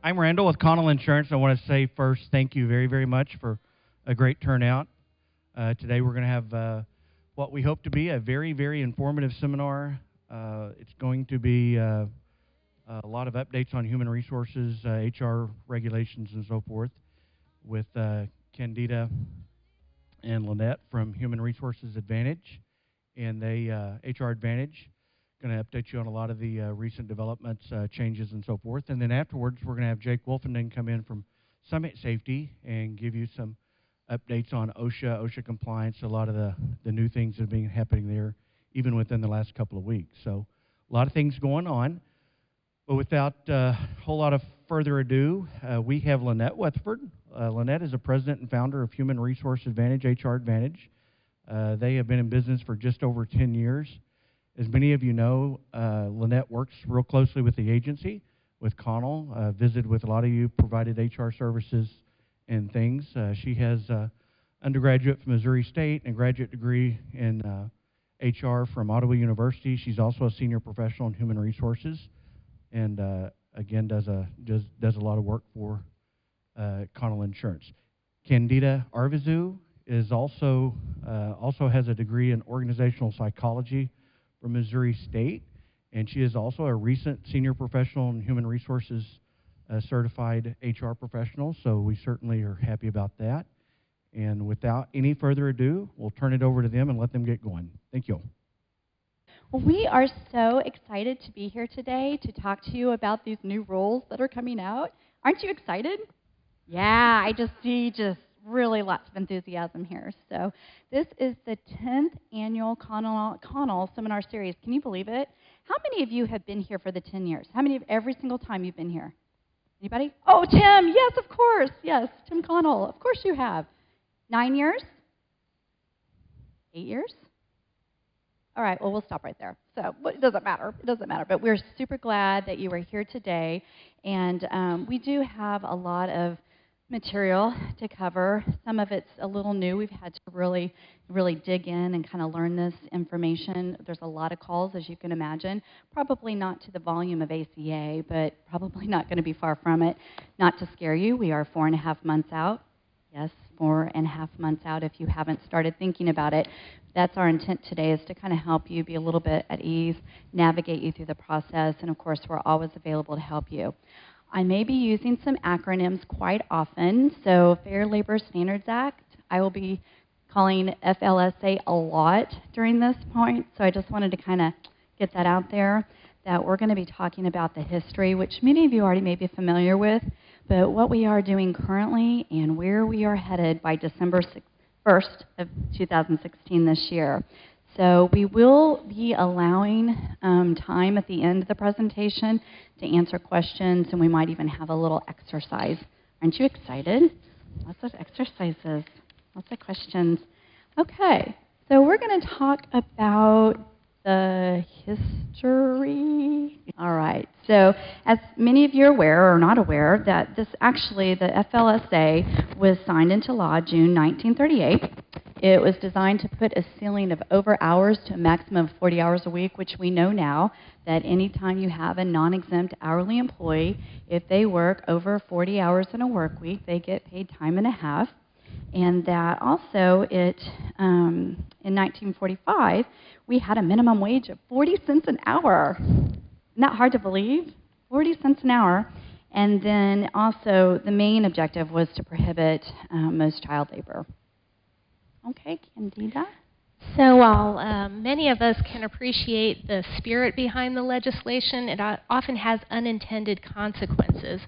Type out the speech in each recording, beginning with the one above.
I'm Randall with Connell Insurance. I want to say first, thank you very, very much for a great turnout. Today we're going to have what we hope to be a very, very informative seminar. It's going to be a lot of updates on human resources, HR regulations, and so forth with Candida and Lynette from Human Resources Advantage and HR Advantage. Going to update you on a lot of the recent developments, changes, and so forth. And then afterwards, we're going to have Jake Wolfenden come in from Summit Safety and give you some updates on OSHA compliance, a lot of the new things that have been happening there, even within the last couple of weeks. So a lot of things going on. But without a whole lot of further ado, we have Lynette Weatherford. Lynette is the president and founder of Human Resource Advantage, HR Advantage. They have been in business for just over 10 years. As many of you know, Lynette works real closely with the agency, with Connell, visited with a lot of you, provided HR services and things. She has undergraduate from Missouri State and a graduate degree in HR from Ottawa University. She's also a senior professional in human resources, and again does a lot of work for Connell Insurance. Candida Arvizu is also has a degree in organizational psychology from Missouri State, and she is also a recent senior professional in human resources certified HR professional, so we certainly are happy about that. And without any further ado, we'll turn it over to them and let them get going. Thank you. Well, we are so excited to be here today to talk to you about these new rules that are coming out. Aren't you excited? Yeah, I just see really lots of enthusiasm here. So this is the 10th annual Connell Seminar Series. Can you believe it? How many of you have been here for the 10 years? How many of every single time you've been here? Anybody? Oh, Tim, yes, of course. Yes, Tim Connell. Of course you have. 9 years? 8 years? All right, well, we'll stop right there. So it doesn't matter. It doesn't matter. But we're super glad that you are here today. And we do have a lot of material to cover. Some of it's a little new. We've had to really dig in and kind of learn this information. There's a lot of calls, as you can imagine. Probably not to the volume of ACA, but probably not going to be far from it. Not to scare you, we are 4.5 months out. Yes, 4.5 months out if you haven't started thinking about it. That's our intent today, is to kind of help you be a little bit at ease, navigate you through the process, and of course, we're always available to help you. I may be using some acronyms quite often. So Fair Labor Standards Act, I will be calling FLSA a lot during this point. So I just wanted to kind of get that out there, that we're going to be talking about the history, which many of you already may be familiar with, but what we are doing currently and where we are headed by December 1st of 2016 this year. So we will be allowing time at the end of the presentation to answer questions, and we might even have a little exercise. Aren't you excited? Lots of exercises, lots of questions. Okay, so we're going to talk about the history. All right, so as many of you are aware or not aware, that the FLSA was signed into law June 1938. It was designed to put a ceiling of over hours to a maximum of 40 hours a week, which we know now that anytime you have a non-exempt hourly employee, if they work over 40 hours in a work week, they get paid time and a half. And that also in 1945, we had a minimum wage of 40 cents an hour. Isn't that hard to believe? 40 cents an hour. And then also the main objective was to prohibit most child labor. Okay, Candida? So while many of us can appreciate the spirit behind the legislation, it often has unintended consequences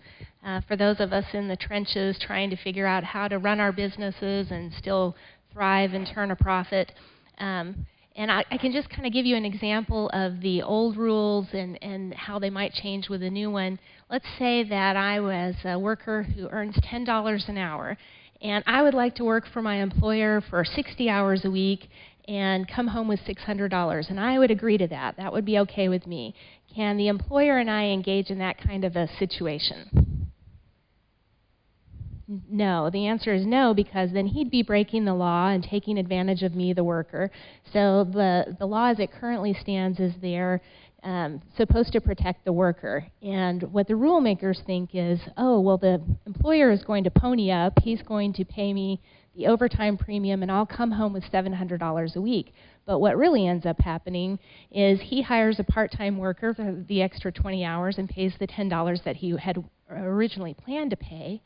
for those of us in the trenches trying to figure out how to run our businesses and still thrive and turn a profit. And I can just kind of give you an example of the old rules and how they might change with the new one. Let's say that I was a worker who earns $10 an hour, and I would like to work for my employer for 60 hours a week and come home with $600, and I would agree to that. That would be okay with me. Can the employer and I engage in that kind of a situation? No. The answer is no, because then he'd be breaking the law and taking advantage of me, the worker. So the law as it currently stands is there supposed to protect the worker. And what the rule makers think is, oh, well, the employer is going to pony up. He's going to pay me the overtime premium, and I'll come home with $700 a week. But what really ends up happening is he hires a part-time worker for the extra 20 hours and pays the $10 that he had originally planned to pay.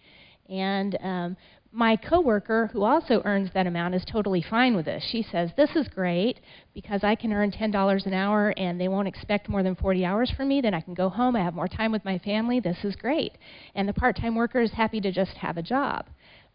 And my coworker, who also earns that amount, is totally fine with this. She says, this is great because I can earn $10 an hour and they won't expect more than 40 hours from me. Then I can go home, I have more time with my family. This is great. And the part-time worker is happy to just have a job.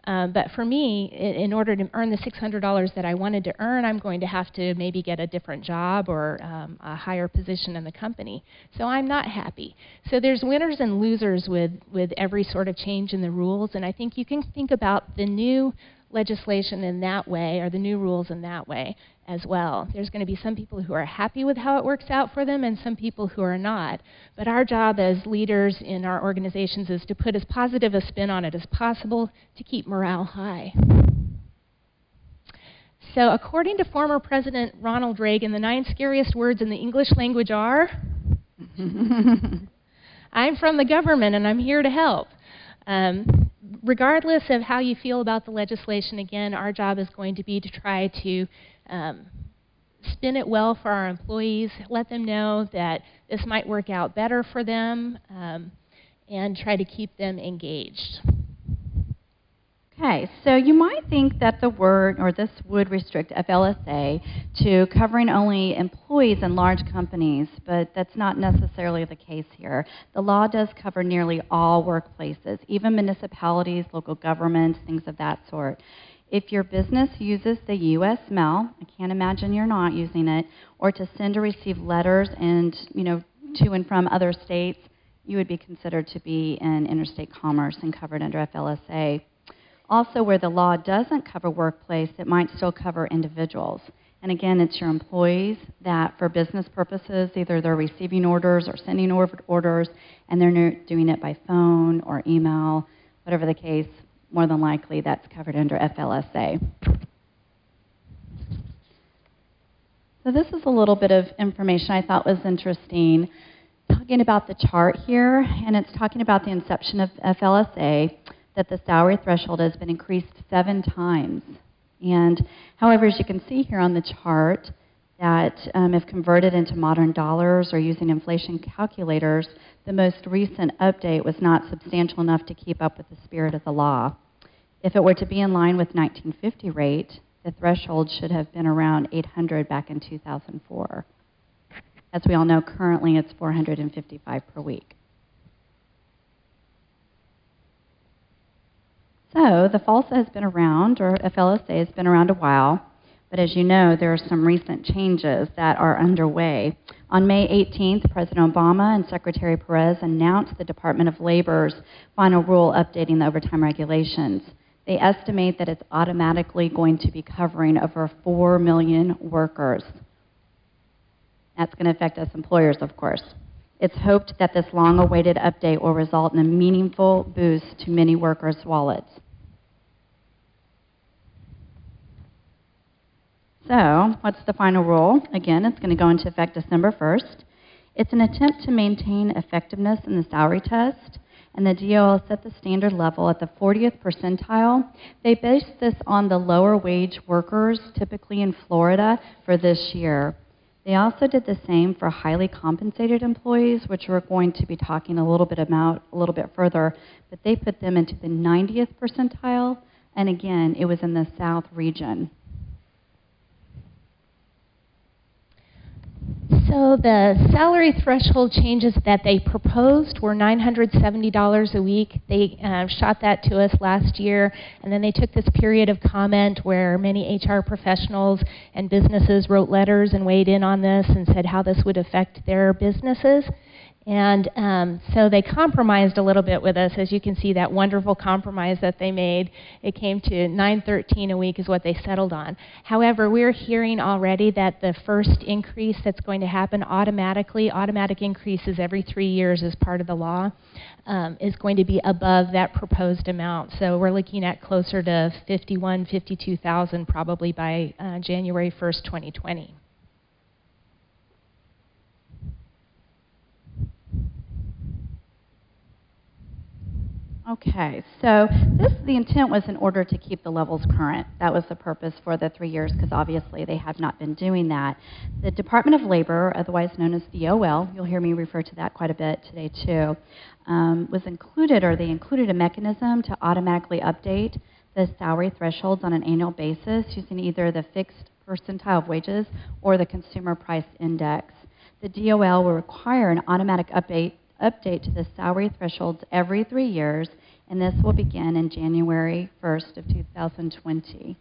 But for me, in order to earn the $600 that I wanted to earn, I'm going to have to maybe get a different job or a higher position in the company. So I'm not happy. So there's winners and losers with every sort of change in the rules, and I think you can think about the new legislation in that way, or the new rules in that way as well. There's going to be some people who are happy with how it works out for them and some people who are not. But our job as leaders in our organizations is to put as positive a spin on it as possible to keep morale high. So according to former President Ronald Reagan, the 9 scariest words in the English language are, I'm from the government and I'm here to help. Regardless of how you feel about the legislation, again, our job is going to be to try to spin it well for our employees, let them know that this might work out better for them, and try to keep them engaged. Okay, so you might think that the word, or this would restrict FLSA to covering only employees in large companies, but that's not necessarily the case here. The law does cover nearly all workplaces, even municipalities, local governments, things of that sort. If your business uses the U.S. mail, I can't imagine you're not using it, or to send or receive letters and, to and from other states, you would be considered to be in interstate commerce and covered under FLSA. Also, where the law doesn't cover workplace, it might still cover individuals. And again, it's your employees that, for business purposes, either they're receiving orders or sending orders, and they're doing it by phone or email, whatever the case, more than likely that's covered under FLSA. So this is a little bit of information I thought was interesting. Talking about the chart here, and it's talking about the inception of FLSA, that the salary threshold has been increased 7 times. And however, as you can see here on the chart, that if converted into modern dollars or using inflation calculators, the most recent update was not substantial enough to keep up with the spirit of the law. If it were to be in line with 1950 rate, the threshold should have been around 800 back in 2004. As we all know, currently it's 455 per week. So the FLSA has been around, or FLSA has been around a while, but as you know, there are some recent changes that are underway. On May 18th, President Obama and Secretary Perez announced the Department of Labor's final rule updating the overtime regulations. They estimate that it's automatically going to be covering over 4 million workers. That's going to affect us employers, of course. It's hoped that this long-awaited update will result in a meaningful boost to many workers' wallets. So, what's the final rule? Again, it's going to go into effect December 1st. It's an attempt to maintain effectiveness in the salary test, and the DOL set the standard level at the 40th percentile. They based this on the lower wage workers, typically in Florida, for this year. They also did the same for highly compensated employees, which we're going to be talking a little bit about a little bit further, but they put them into the 90th percentile, and again, it was in the South region. So the salary threshold changes that they proposed were $970 a week. They shot that to us last year, and then they took this period of comment where many HR professionals and businesses wrote letters and weighed in on this and said how this would affect their businesses. And so they compromised a little bit with us. As you can see, that wonderful compromise that they made, it came to $913 a week is what they settled on. However, we're hearing already that the first increase that's going to happen automatic increases every 3 years as part of the law, is going to be above that proposed amount. So we're looking at closer to 52,000 probably by January 1st, 2020. Okay, so the intent was in order to keep the levels current. That was the purpose for the 3 years, because obviously they have not been doing that. The Department of Labor, otherwise known as the OL, you'll hear me refer to that quite a bit today too, they included a mechanism to automatically update the salary thresholds on an annual basis using either the fixed percentile of wages or the consumer price index. The DOL will require an automatic update to the salary thresholds every 3 years, and this will begin in January 1st of 2020.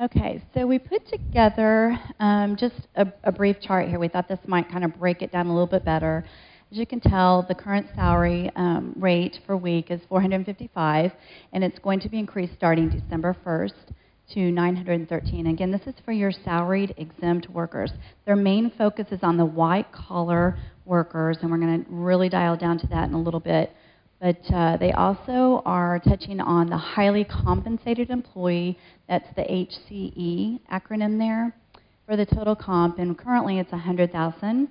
Okay, so we put together just a brief chart here. We thought this might kind of break it down a little bit better. As you can tell, the current salary rate per week is $455, and it's going to be increased starting December 1st to $913. Again, this is for your salaried exempt workers. Their main focus is on the white-collar workers, and we're going to really dial down to that in a little bit. But they also are touching on the highly compensated employee. That's the HCE acronym there for the total comp, and currently it's $100,000,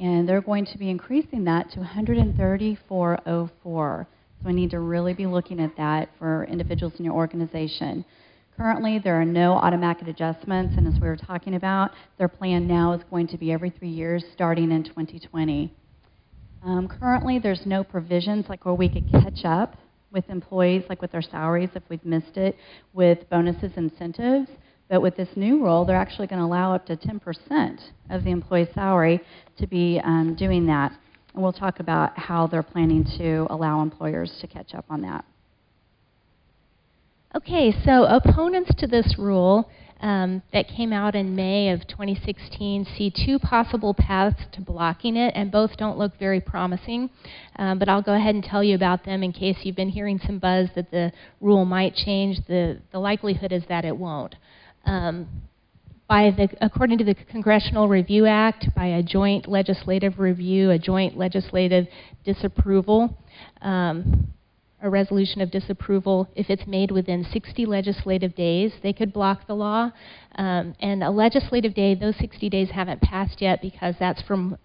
and they're going to be increasing that to $134,04. So we need to really be looking at that for individuals in your organization. Currently, there are no automatic adjustments, and as we were talking about, their plan now is going to be every 3 years starting in 2020. Currently, there's no provisions like where we could catch up with employees, like with their salaries if we've missed it, with bonuses, incentives. But with this new rule, they're actually going to allow up to 10% of the employee's salary to be doing that. And we'll talk about how they're planning to allow employers to catch up on that. Okay, so opponents to this rule that came out in May of 2016 see two possible paths to blocking it, and both don't look very promising. But I'll go ahead and tell you about them in case you've been hearing some buzz that the rule might change. The likelihood is that it won't. According to the Congressional Review Act, by a joint legislative review, a joint legislative disapproval, a resolution of disapproval, if it's made within 60 legislative days, they could block the law. And a legislative day, those 60 days haven't passed yet because that's from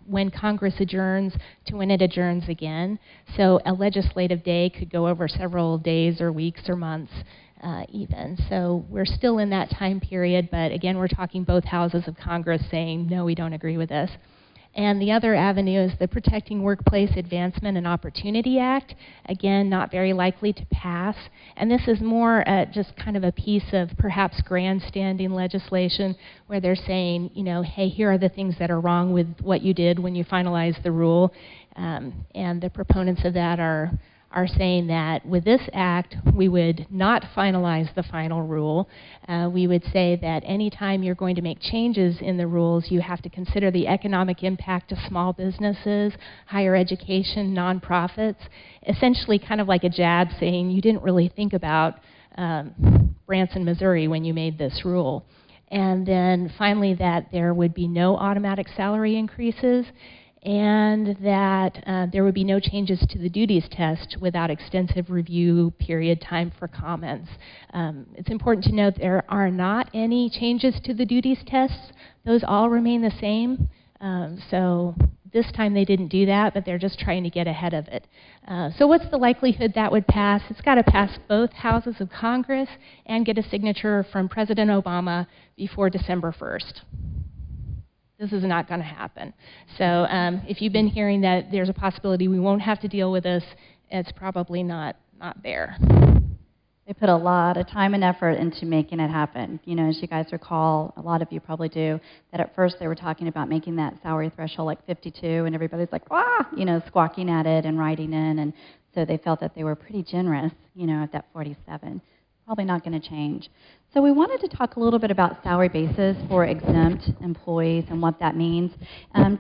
when Congress adjourns to when it adjourns again. So a legislative day could go over several days or weeks or months even. So we're still in that time period, but again, we're talking both houses of Congress saying, no, we don't agree with this. And the other avenue is the Protecting Workplace Advancement and Opportunity Act. Again, not very likely to pass. And this is more just kind of a piece of perhaps grandstanding legislation where they're saying, you know, hey, here are the things that are wrong with what you did when you finalized the rule. And the proponents of that are saying that with this act, we would not finalize the final rule. We would say that anytime you're going to make changes in the rules, you have to consider the economic impact of small businesses, higher education, nonprofits, essentially kind of like a jab saying you didn't really think about Branson, Missouri when you made this rule. And then finally that there would be no automatic salary increases, and that there would be no changes to the duties test without extensive review period time for comments. It's important to note there are not any changes to the duties tests. Those all remain the same. So this time they didn't do that, but they're just trying to get ahead of it. So what's the likelihood that would pass? It's got to pass both houses of Congress and get a signature from President Obama before December 1st. This is not going to happen. So if you've been hearing that there's a possibility we won't have to deal with this, it's probably not there. They put a lot of time and effort into making it happen. You know, as you guys recall, a lot of you probably do, that at first they were talking about making that salary threshold like 52, and everybody's like, ah, you know, squawking at it and writing in, and so they felt that they were pretty generous, you know, at that 47. Probably not going to change. So we wanted to talk a little bit about salary basis for exempt employees and what that means.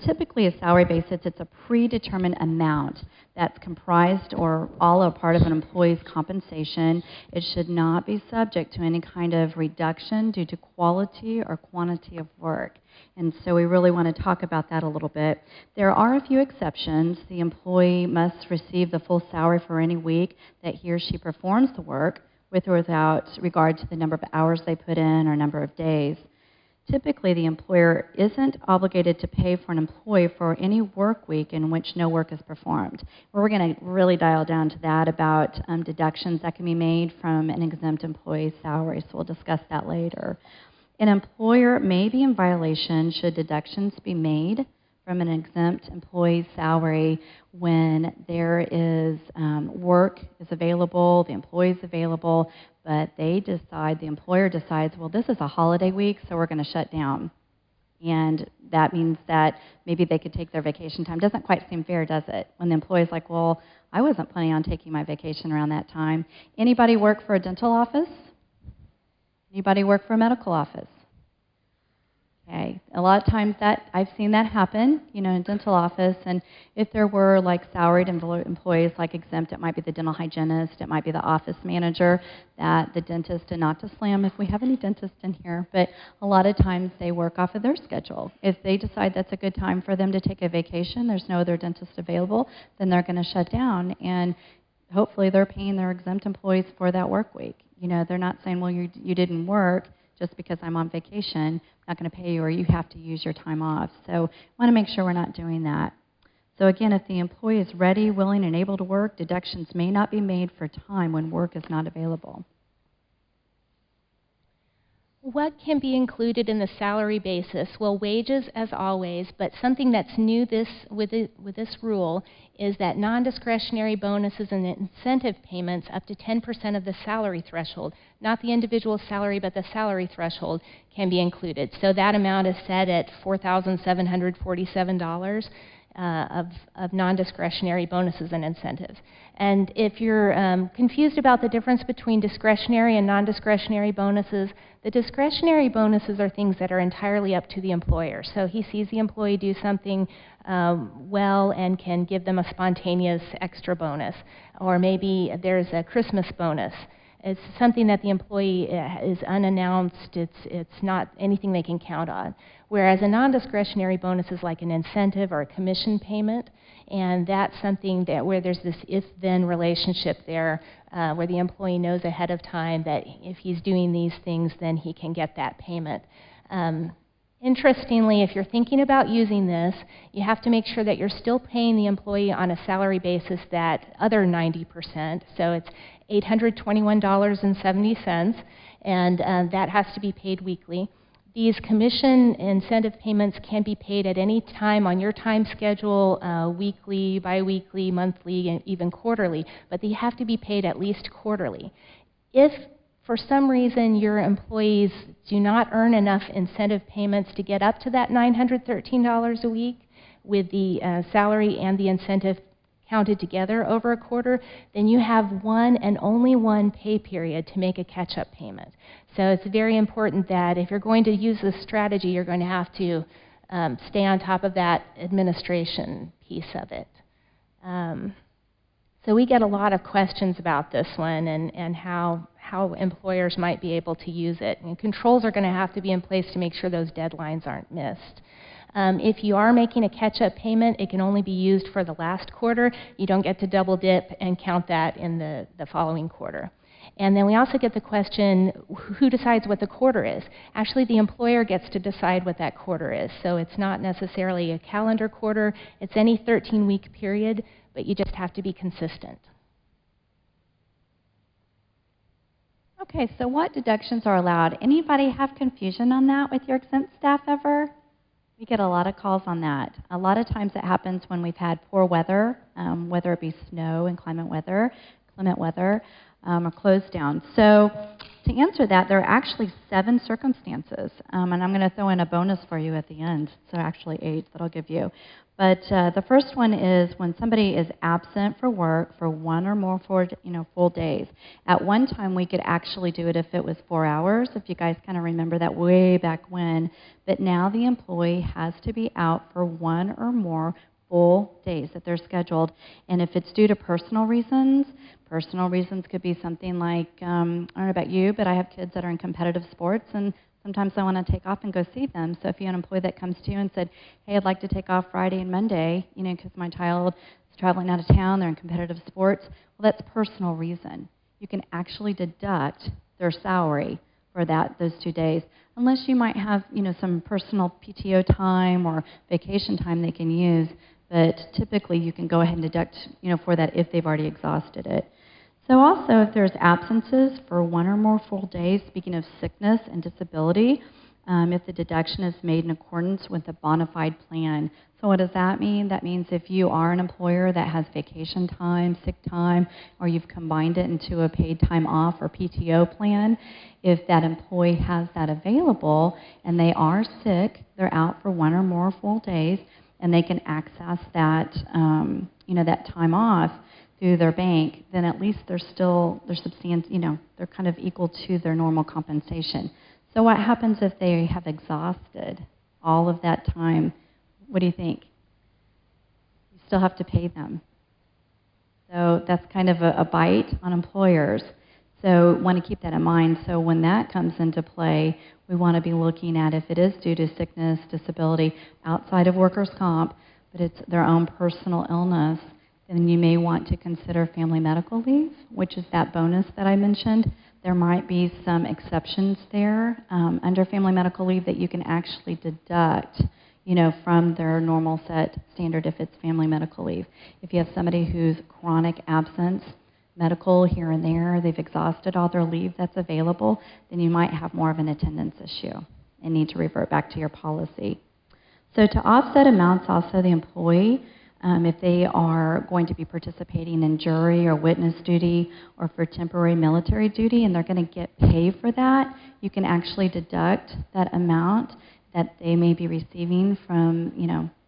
Typically, a salary basis, it's a predetermined amount that's comprised or all or part of an employee's compensation. It should not be subject to any kind of reduction due to quality or quantity of work. And so we really want to talk about that a little bit. There are a few exceptions. The employee must receive the full salary for any week that he or she performs the work, with or without regard to the number of hours they put in or number of days. Typically, the employer isn't obligated to pay for an employee for any work week in which no work is performed. We're going to really dial down to that about deductions that can be made from an exempt employee's salary, so we'll discuss that later. An employer may be in violation should deductions be made from an exempt employee's salary when there is work is available, the employee is available, but the employer decides, well, this is a holiday week, so we're going to shut down. And that means that maybe they could take their vacation time. Doesn't quite seem fair, does it? When the employee's like, well, I wasn't planning on taking my vacation around that time. Anybody work for a dental office? Anybody work for a medical office? Okay, a lot of times that I've seen that happen, in a dental office, and if there were like salaried employees like exempt, it might be the dental hygienist, it might be the office manager, that the dentist, and not to slam if we have any dentists in here, but a lot of times they work off of their schedule. If they decide that's a good time for them to take a vacation, there's no other dentist available, then they're going to shut down, and hopefully they're paying their exempt employees for that work week. They're not saying, well, you didn't work just because I'm on vacation, I'm not going to pay you, or you have to use your time off. So we want to make sure we're not doing that. So again, if the employee is ready, willing, and able to work, deductions may not be made for time when work is not available. What can be included in the salary basis? Well, wages as always, but something that's new with this rule is that non-discretionary bonuses and incentive payments up to 10% of the salary threshold, not the individual salary, but the salary threshold, can be included. So that amount is set at $4,747 of non-discretionary bonuses and incentives. And if you're confused about the difference between discretionary and non-discretionary bonuses, the discretionary bonuses are things that are entirely up to the employer. So he sees the employee do something well and can give them a spontaneous extra bonus. Or maybe there's a Christmas bonus. It's something that the employee is unannounced. It's not anything they can count on. Whereas a non-discretionary bonus is like an incentive or a commission payment, and that's something that where there's this if-then relationship there, where the employee knows ahead of time that if he's doing these things, then he can get that payment. Interestingly, if you're thinking about using this, you have to make sure that you're still paying the employee on a salary basis that other 90%. So it's $821.70, and that has to be paid weekly. These commission incentive payments can be paid at any time on your time schedule, weekly, biweekly, monthly, and even quarterly, but they have to be paid at least quarterly. If for some reason your employees do not earn enough incentive payments to get up to that $913 a week with the salary and the incentive counted together over a quarter, then you have one and only one pay period to make a catch-up payment. So it's very important that if you're going to use this strategy, you're going to have to stay on top of that administration piece of it. So we get a lot of questions about this one and how employers might be able to use it. And controls are going to have to be in place to make sure those deadlines aren't missed. If you are making a catch-up payment, it can only be used for the last quarter. You don't get to double dip and count that in the following quarter. And then we also get the question, who decides what the quarter is? Actually, the employer gets to decide what that quarter is. So it's not necessarily a calendar quarter. It's any 13-week period, but you just have to be consistent. Okay, so what deductions are allowed? Anybody have confusion on that with your exempt staff ever? We get a lot of calls on that. A lot of times it happens when we've had poor weather, whether it be snow and clement weather, or closed down. So to answer that, there are actually 7 circumstances, and I'm going to throw in a bonus for you at the end. So actually 8 that I'll give you. But the first one is when somebody is absent for work for 1 or more full days. At one time, we could actually do it if it was 4 hours, if you guys kind of remember that way back when. But now the employee has to be out for 1 or more full days that they're scheduled. And if it's due to personal reasons could be something like, I don't know about you, but I have kids that are in competitive sports, and sometimes I want to take off and go see them. So if you have an employee that comes to you and said, hey, I'd like to take off Friday and Monday, because my child is traveling out of town, they're in competitive sports, well, that's personal reason. You can actually deduct their salary for those 2 days, unless you might have, some personal PTO time or vacation time they can use. But typically, you can go ahead and deduct, for that if they've already exhausted it. So also, if there's absences for 1 or more full days, speaking of sickness and disability, if the deduction is made in accordance with a bona fide plan. So what does that mean? That means if you are an employer that has vacation time, sick time, or you've combined it into a paid time off or PTO plan, if that employee has that available and they are sick, they're out for 1 or more full days, and they can access that, that time off through their bank, then at least they're they're kind of equal to their normal compensation. So what happens if they have exhausted all of that time? What do you think? You still have to pay them. So that's kind of a bite on employers. So want to keep that in mind. So when that comes into play, we want to be looking at if it is due to sickness, disability, outside of workers' comp, but it's their own personal illness, then you may want to consider family medical leave, which is that bonus that I mentioned. There might be some exceptions there under family medical leave that you can actually deduct, from their normal set standard if it's family medical leave. If you have somebody who's chronic absence, medical here and there, they've exhausted all their leave that's available, then you might have more of an attendance issue and need to revert back to your policy. So to offset amounts, also the employee, if they are going to be participating in jury or witness duty or for temporary military duty and they're going to get paid for that, you can actually deduct that amount that they may be receiving from,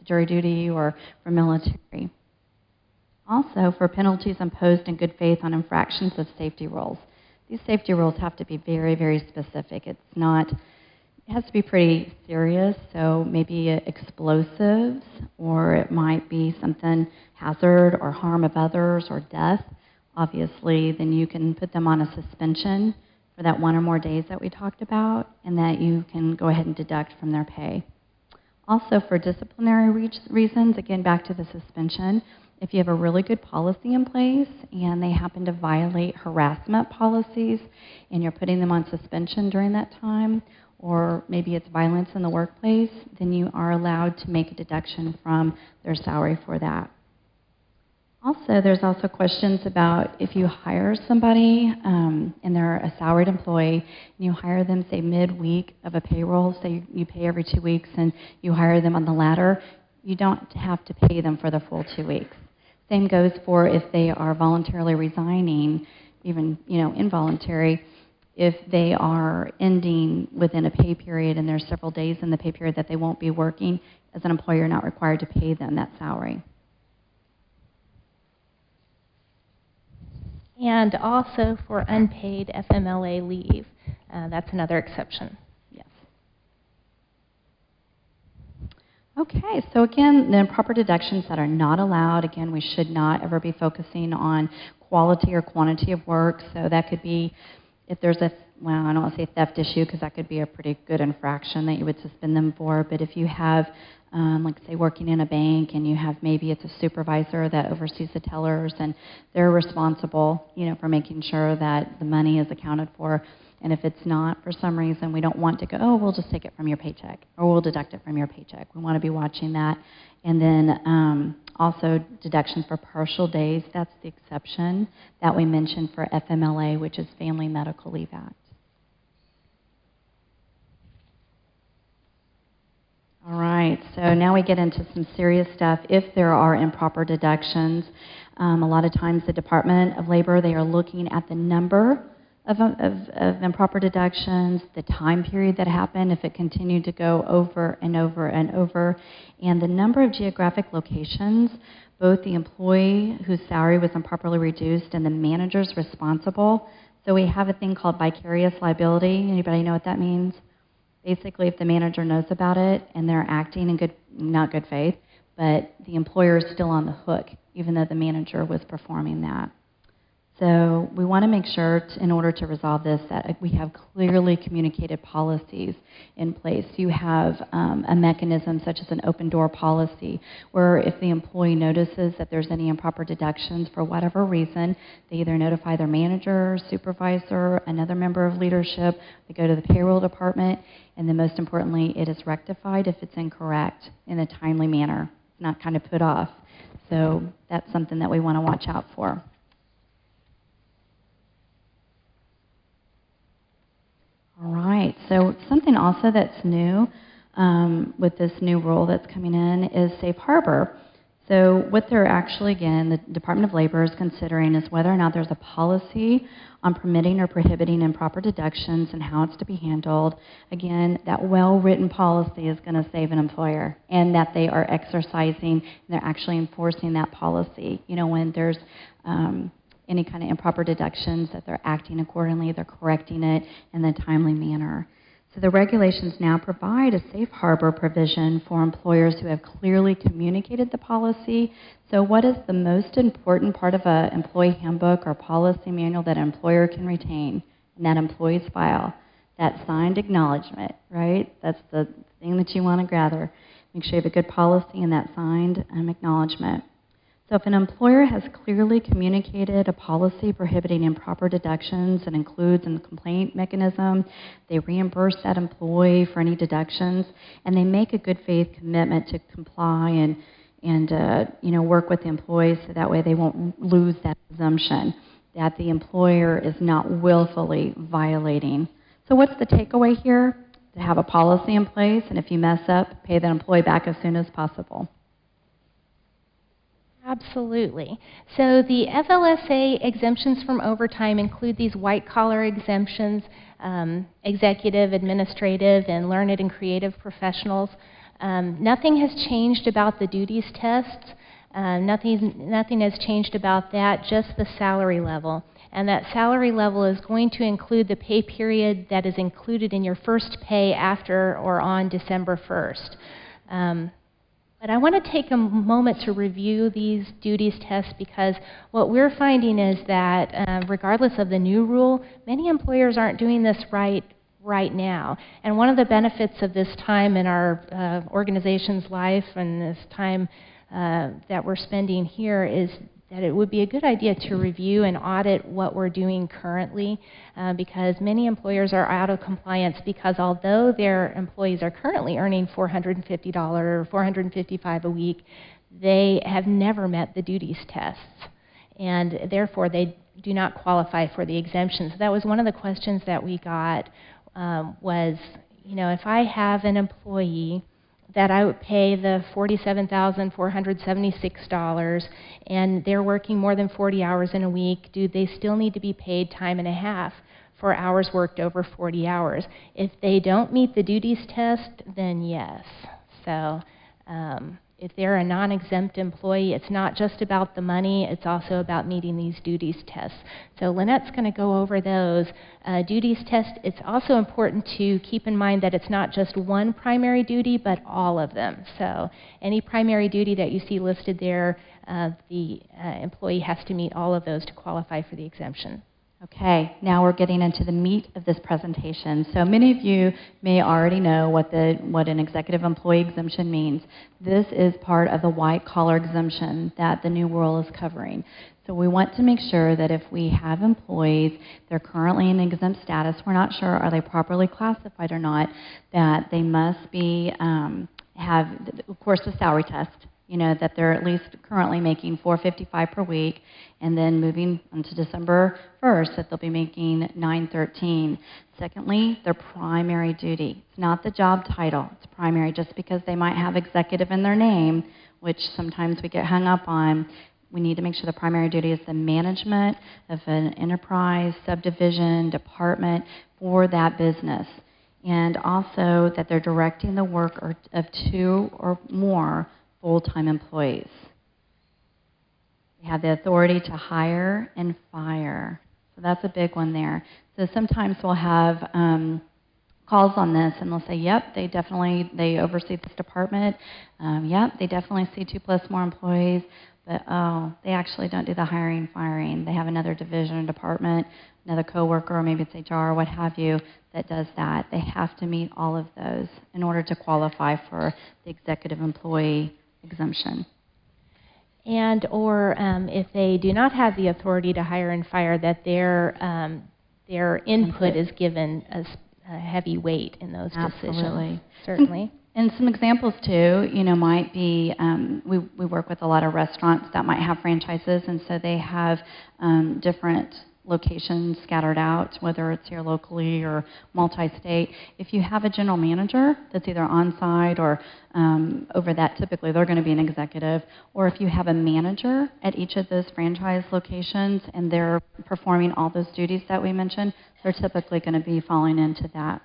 jury duty or from military. Also, for penalties imposed in good faith on infractions of safety rules. These safety rules have to be very, very specific. It has to be pretty serious, so maybe explosives, or it might be something hazard or harm of others or death. Obviously, then you can put them on a suspension for that 1 or more days that we talked about, and that you can go ahead and deduct from their pay. Also, for disciplinary reasons, again, back to the suspension, if you have a really good policy in place and they happen to violate harassment policies and you're putting them on suspension during that time, or maybe it's violence in the workplace, then you are allowed to make a deduction from their salary for that. Also, there's also questions about if you hire somebody and they're a salaried employee and you hire them, say, mid-week of a payroll, say you pay every 2 weeks and you hire them on the ladder, you don't have to pay them for the full 2 weeks. Same goes for if they are voluntarily resigning, even involuntary. If they are ending within a pay period and there's several days in the pay period that they won't be working, as an employer, you're not required to pay them that salary. And also for unpaid FMLA leave. That's another exception. Yes. Okay, so again, the improper deductions that are not allowed, again, we should not ever be focusing on quality or quantity of work. So that could be if there's I don't want to say theft issue because that could be a pretty good infraction that you would suspend them for. But if you have, like say, working in a bank and you have maybe it's a supervisor that oversees the tellers and they're responsible, for making sure that the money is accounted for. And if it's not, for some reason, we don't want to go, we'll just take it from your paycheck or we'll deduct it from your paycheck. We want to be watching that. And then also deductions for partial days. That's the exception that we mentioned for FMLA, which is Family Medical Leave Act. All right, so now we get into some serious stuff. If there are improper deductions, a lot of times the Department of Labor, they are looking at the number of improper deductions, the time period that happened, if it continued to go over and over and over, and the number of geographic locations, both the employee whose salary was improperly reduced and the managers responsible. So we have a thing called vicarious liability. Anybody know what that means? Basically, if the manager knows about it and they're acting in not good faith, but the employer is still on the hook, even though the manager was performing that. So we want to make sure, in order to resolve this, that we have clearly communicated policies in place. You have a mechanism such as an open door policy, where if the employee notices that there's any improper deductions for whatever reason, they either notify their manager, supervisor, another member of leadership, they go to the payroll department, and then most importantly, it is rectified if it's incorrect in a timely manner, not kind of put off. So that's something that we want to watch out for. All right, so something also that's new with this new rule that's coming in is safe harbor. So what they're actually, again, the Department of Labor is considering is whether or not there's a policy on permitting or prohibiting improper deductions and how it's to be handled. Again, that well-written policy is going to save an employer, and that they are exercising and they're actually enforcing that policy. You know, when there's any kind of improper deductions, that they're acting accordingly, they're correcting it in a timely manner. So the regulations now provide a safe harbor provision for employers who have clearly communicated the policy. So what is the most important part of an employee handbook or policy manual that an employer can retain in that employee's file? That signed acknowledgement, right? That's the thing that you want to gather. Make sure you have a good policy and that signed acknowledgement. So if an employer has clearly communicated a policy prohibiting improper deductions and includes in the complaint mechanism, they reimburse that employee for any deductions, and they make a good faith commitment to comply and work with the employees so that way they won't lose that presumption that the employer is not willfully violating. So what's the takeaway here? To have a policy in place, and if you mess up, pay that employee back as soon as possible. Absolutely. So the FLSA exemptions from overtime include these white-collar exemptions, executive, administrative, and learned and creative professionals. Nothing has changed about the duties tests. Nothing has changed about that, just the salary level. And that salary level is going to include the pay period that is included in your first pay after or on December 1st. But I want to take a moment to review these duties tests, because what we're finding is that regardless of the new rule, many employers aren't doing this right now. And one of the benefits of this time in our organization's life and this time that we're spending here is that it would be a good idea to review and audit what we're doing currently, because many employers are out of compliance because although their employees are currently earning $450 or $455 a week, they have never met the duties tests, and therefore they do not qualify for the exemptions. That was one of the questions that we got was, if I have an employee that I would pay the $47,476, and they're working more than 40 hours in a week, do they still need to be paid time and a half for hours worked over 40 hours? If they don't meet the duties test, then yes. So if they're a non-exempt employee, it's not just about the money, it's also about meeting these duties tests. So Lynette's going to go over those duties tests. It's also important to keep in mind that it's not just one primary duty, but all of them. So any primary duty that you see listed there, the employee has to meet all of those to qualify for the exemption. Okay, now we're getting into the meat of this presentation. So many of you may already know what an executive employee exemption means. This is part of the white-collar exemption that the new rule is covering. So we want to make sure that if we have employees, they're currently in exempt status, we're not sure are they properly classified or not, that they must be have, of course, the salary test. That they're at least currently making $455 per week, and then moving into December 1st that they'll be making $913. Secondly, their primary duty. It's not the job title. It's primary. Just because they might have executive in their name, which sometimes we get hung up on, we need to make sure the primary duty is the management of an enterprise, subdivision, department for that business. And also that they're directing the work of 2 or more full-time employees. They have the authority to hire and fire. So that's a big one there. So sometimes we'll have calls on this, and they'll say, yep, they oversee this department. Yep, they definitely see 2+ more employees. but they actually don't do the hiring and firing. They have another division or department, another coworker, or maybe it's HR, what have you, that does that. They have to meet all of those in order to qualify for the executive employee exemption. And or if they do not have the authority to hire and fire, that their input is given a heavy weight in those decisions. Certainly. And some examples too, might be we work with a lot of restaurants that might have franchises, and so they have different locations scattered out, whether it's here locally or multi-state. If you have a general manager that's either on-site or over that, typically they're going to be an executive, or if you have a manager at each of those franchise locations and they're performing all those duties that we mentioned, they're typically going to be falling into that.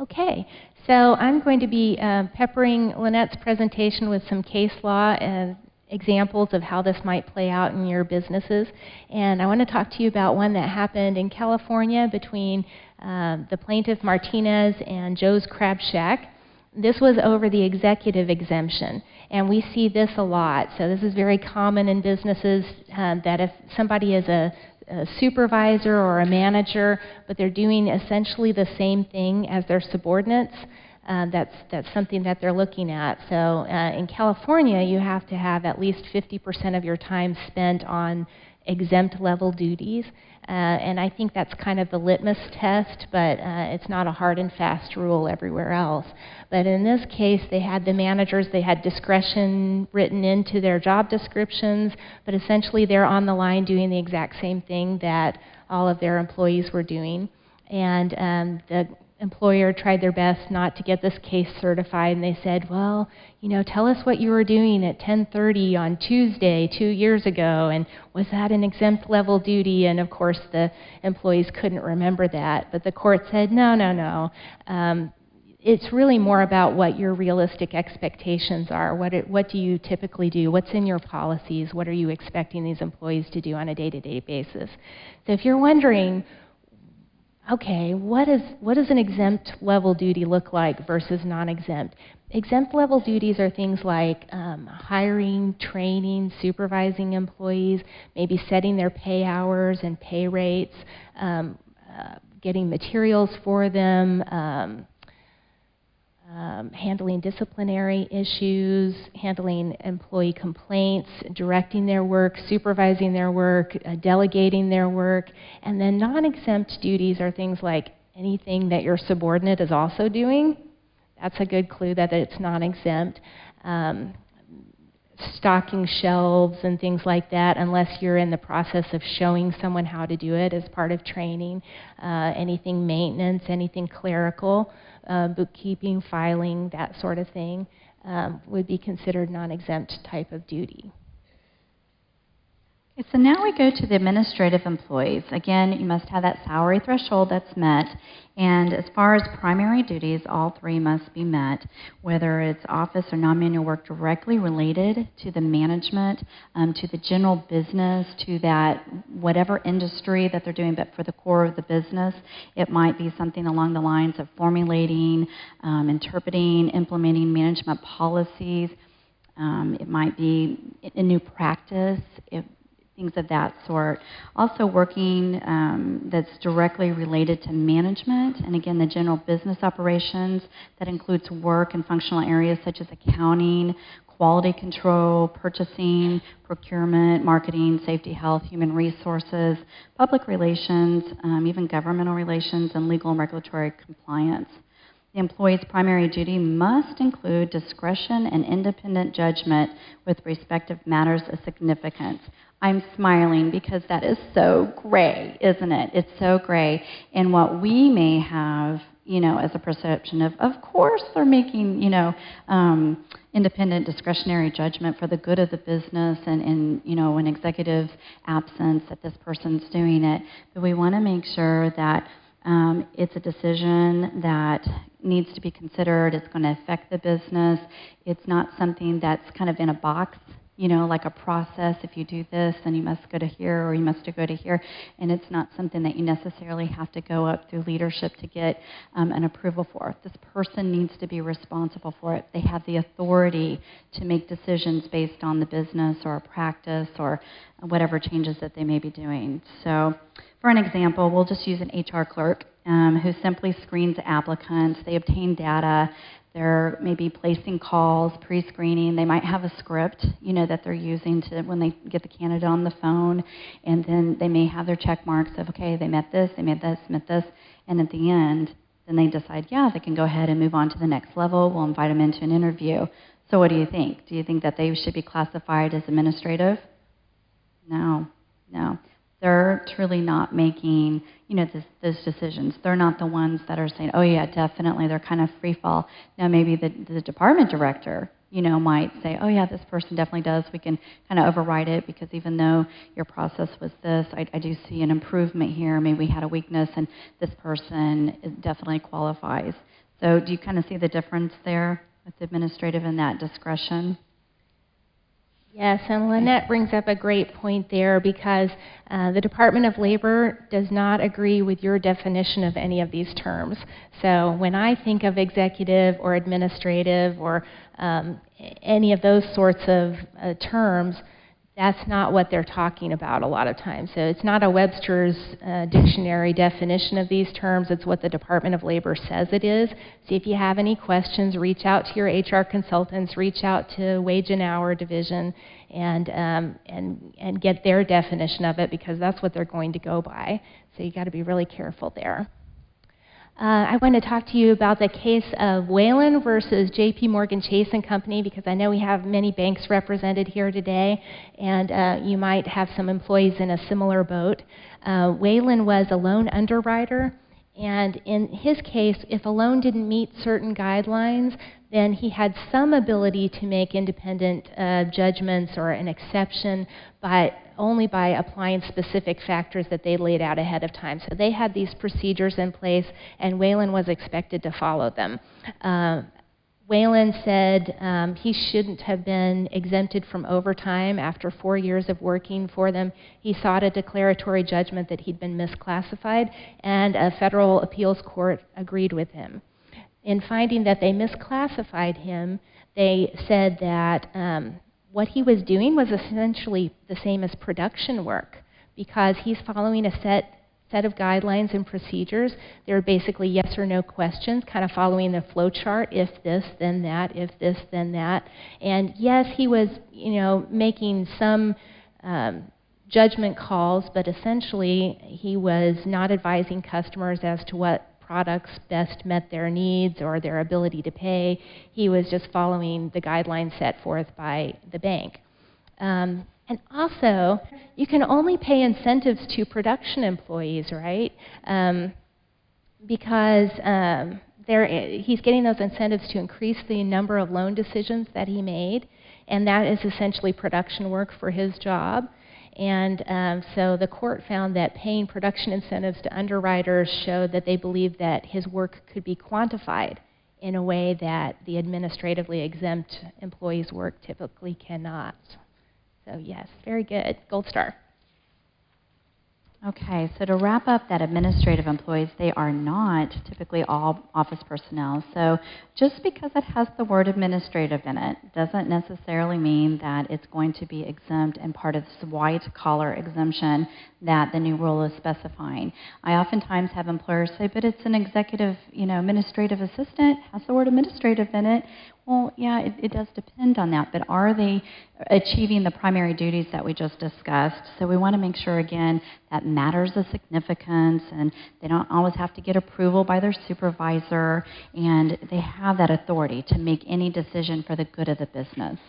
Okay, so I'm going to be peppering Lynette's presentation with some case law and examples of how this might play out in your businesses. And I want to talk to you about one that happened in California between the plaintiff Martinez and Joe's Crab Shack. This was over the executive exemption, and we see this a lot. So this is very common in businesses that if somebody is a supervisor or a manager, but they're doing essentially the same thing as their subordinates, that's something that they're looking at. So in California, you have to have at least 50% of your time spent on exempt level duties. And I think that's kind of the litmus test, but it's not a hard and fast rule everywhere else. But in this case, they had the managers, they had discretion written into their job descriptions, but essentially they're on the line doing the exact same thing that all of their employees were doing. And the employer tried their best not to get this case certified, and they said, well, tell us what you were doing at 10:30 on Tuesday 2 years ago, and was that an exempt level duty? And of course the employees couldn't remember that, but the court said, no. It's really more about what your realistic expectations are. What do you typically do? What's in your policies? What are you expecting these employees to do on a day-to-day basis? So if you're wondering, okay, what does an exempt level duty look like versus non-exempt? Exempt level duties are things like hiring, training, supervising employees, maybe setting their pay hours and pay rates, getting materials for them, handling disciplinary issues, handling employee complaints, directing their work, supervising their work, delegating their work. And then non-exempt duties are things like anything that your subordinate is also doing. That's a good clue that it's non-exempt. Stocking shelves and things like that, unless you're in the process of showing someone how to do it as part of training. Anything maintenance, anything clerical, bookkeeping, filing, that sort of thing, would be considered non-exempt type of duty. Okay, so now we go to the administrative employees. Again, you must have that salary threshold that's met. And as far as primary duties, all three must be met, whether it's office or non-manual work directly related to the management, to the general business, to that whatever industry that they're doing, but for the core of the business. It might be something along the lines of formulating, interpreting, implementing management policies. It might be a new practice, things of that sort. Also working that's directly related to management, and again, the general business operations. That includes work and functional areas such as accounting, quality control, purchasing, procurement, marketing, safety, health, human resources, public relations, even governmental relations, and legal and regulatory compliance. The employee's primary duty must include discretion and independent judgment with respective matters of significance. I'm smiling because that is so gray, isn't it? It's so gray. And what we may have, as a perception of course they're making, independent discretionary judgment for the good of the business and an executive's absence that this person's doing it. But we want to make sure that it's a decision that needs to be considered. It's going to affect the business. It's not something that's kind of in a box like a process. If you do this, then you must go to here, or you must go to here. And it's not something that you necessarily have to go up through leadership to get an approval for. This person needs to be responsible for it. They have the authority to make decisions based on the business or a practice or whatever changes that they may be doing. So for an example, we'll just use an HR clerk who simply screens applicants. They obtain data. They're maybe placing calls, pre-screening. They might have a script, that they're using to when they get the candidate on the phone, and then they may have their check marks of, okay, they met this, they met this, and at the end, then they decide, yeah, they can go ahead and move on to the next level. We'll invite them into an interview. So what do you think? Do you think that they should be classified as administrative? No. They're truly not making, those decisions. They're not the ones that are saying, oh yeah, definitely. They're kind of free fall. Now maybe the department director, might say, oh yeah, this person definitely does. We can kind of override it because even though your process was this, I do see an improvement here. Maybe we had a weakness and this person definitely qualifies. So do you kind of see the difference there with administrative and that discretion? Yes, and Lynette brings up a great point there because the Department of Labor does not agree with your definition of any of these terms. So when I think of executive or administrative or any of those sorts of terms, that's not what they're talking about a lot of times. So it's not a Webster's dictionary definition of these terms. It's what the Department of Labor says it is. So if you have any questions, reach out to your HR consultants, reach out to Wage and Hour Division, and get their definition of it because that's what they're going to go by. So you got to be really careful there. I want to talk to you about the case of Waylon versus J.P. Morgan Chase & Company because I know we have many banks represented here today, and you might have some employees in a similar boat. Waylon was a loan underwriter, and in his case, if a loan didn't meet certain guidelines, then he had some ability to make independent judgments or an exception, but only by applying specific factors that they laid out ahead of time. So they had these procedures in place, and Waylon was expected to follow them. Waylon said he shouldn't have been exempted from overtime after 4 years of working for them. He sought a declaratory judgment that he'd been misclassified, and a federal appeals court agreed with him. In finding that they misclassified him, they said that what he was doing was essentially the same as production work because he's following a set of guidelines and procedures. They're basically yes or no questions, kind of following the flow chart, if this, then that, if this, then that. And yes, he was, making some judgment calls, but essentially he was not advising customers as to what products best met their needs or their ability to pay. He was just following the guidelines set forth by the bank. And also, you can only pay incentives to production employees, right? Because he's getting those incentives to increase the number of loan decisions that he made, and that is essentially production work for his job. And so the court found that paying production incentives to underwriters showed that they believed that his work could be quantified in a way that the administratively exempt employees' work typically cannot. So yes, very good. Gold star. Okay, so to wrap up that administrative employees, they are not typically all office personnel. So just because it has the word administrative in it doesn't necessarily mean that it's going to be exempt and part of this white-collar exemption that the new rule is specifying. I oftentimes have employers say, but it's an executive, administrative assistant, has the word administrative in it. Well, yeah, it does depend on that, but are they achieving the primary duties that we just discussed? So we want to make sure, again, that matters of significance, and they don't always have to get approval by their supervisor, and they have that authority to make any decision for the good of the business.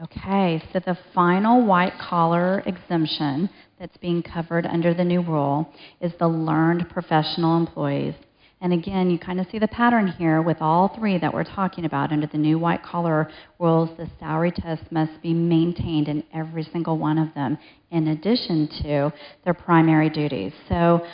Okay, so the final white-collar exemption that's being covered under the new rule is the learned professional employees. And again, you kind of see the pattern here with all three that we're talking about. Under the new white-collar rules, the salary test must be maintained in every single one of them, in addition to their primary duties. So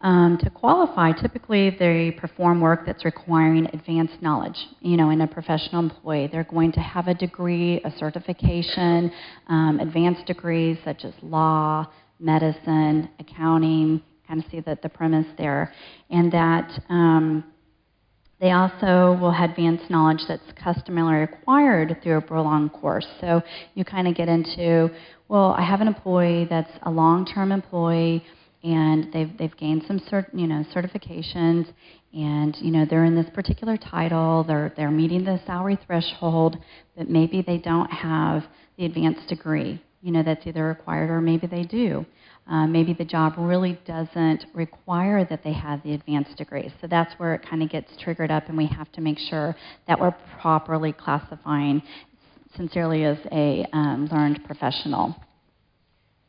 To qualify, typically they perform work that's requiring advanced knowledge. You know, in a professional employee, they're going to have a degree, a certification, advanced degrees such as law, medicine, accounting. Kind of see the premise there, and that they also will have advanced knowledge that's customarily acquired through a prolonged course. So you kind of get into, well, I have an employee that's a long-term employee, and they've gained some certifications, and they're in this particular title, they're meeting the salary threshold, but maybe they don't have the advanced degree, that's either required or maybe they do. Maybe the job really doesn't require that they have the advanced degree. So that's where it kind of gets triggered up, and we have to make sure that we're properly classifying sincerely as a learned professional.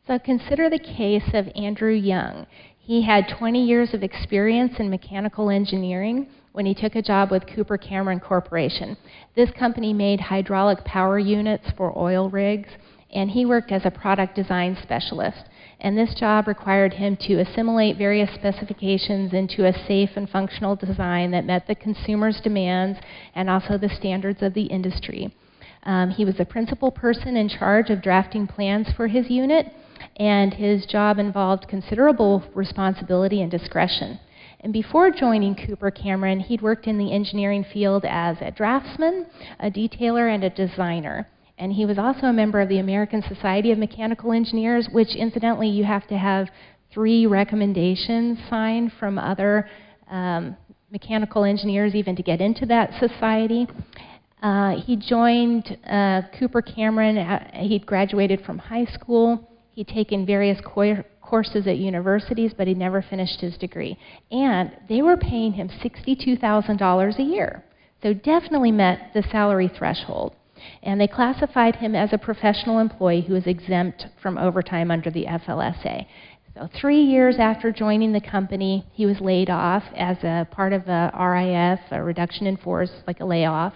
So consider the case of Andrew Young. He had 20 years of experience in mechanical engineering when he took a job with Cooper Cameron Corporation. This company made hydraulic power units for oil rigs, and he worked as a product design specialist. And this job required him to assimilate various specifications into a safe and functional design that met the consumer's demands and also the standards of the industry. He was the principal person in charge of drafting plans for his unit, and his job involved considerable responsibility and discretion. And before joining Cooper Cameron, he'd worked in the engineering field as a draftsman, a detailer, and a designer. And he was also a member of the American Society of Mechanical Engineers, which incidentally you have to have 3 recommendations signed from other mechanical engineers even to get into that society. He joined Cooper Cameron. He'd graduated from high school. He'd taken various courses at universities, but he never finished his degree. And they were paying him $62,000 a year. So definitely met the salary threshold. And they classified him as a professional employee who was exempt from overtime under the FLSA. So 3 years after joining the company, he was laid off as a part of a RIF, a reduction in force, like a layoff.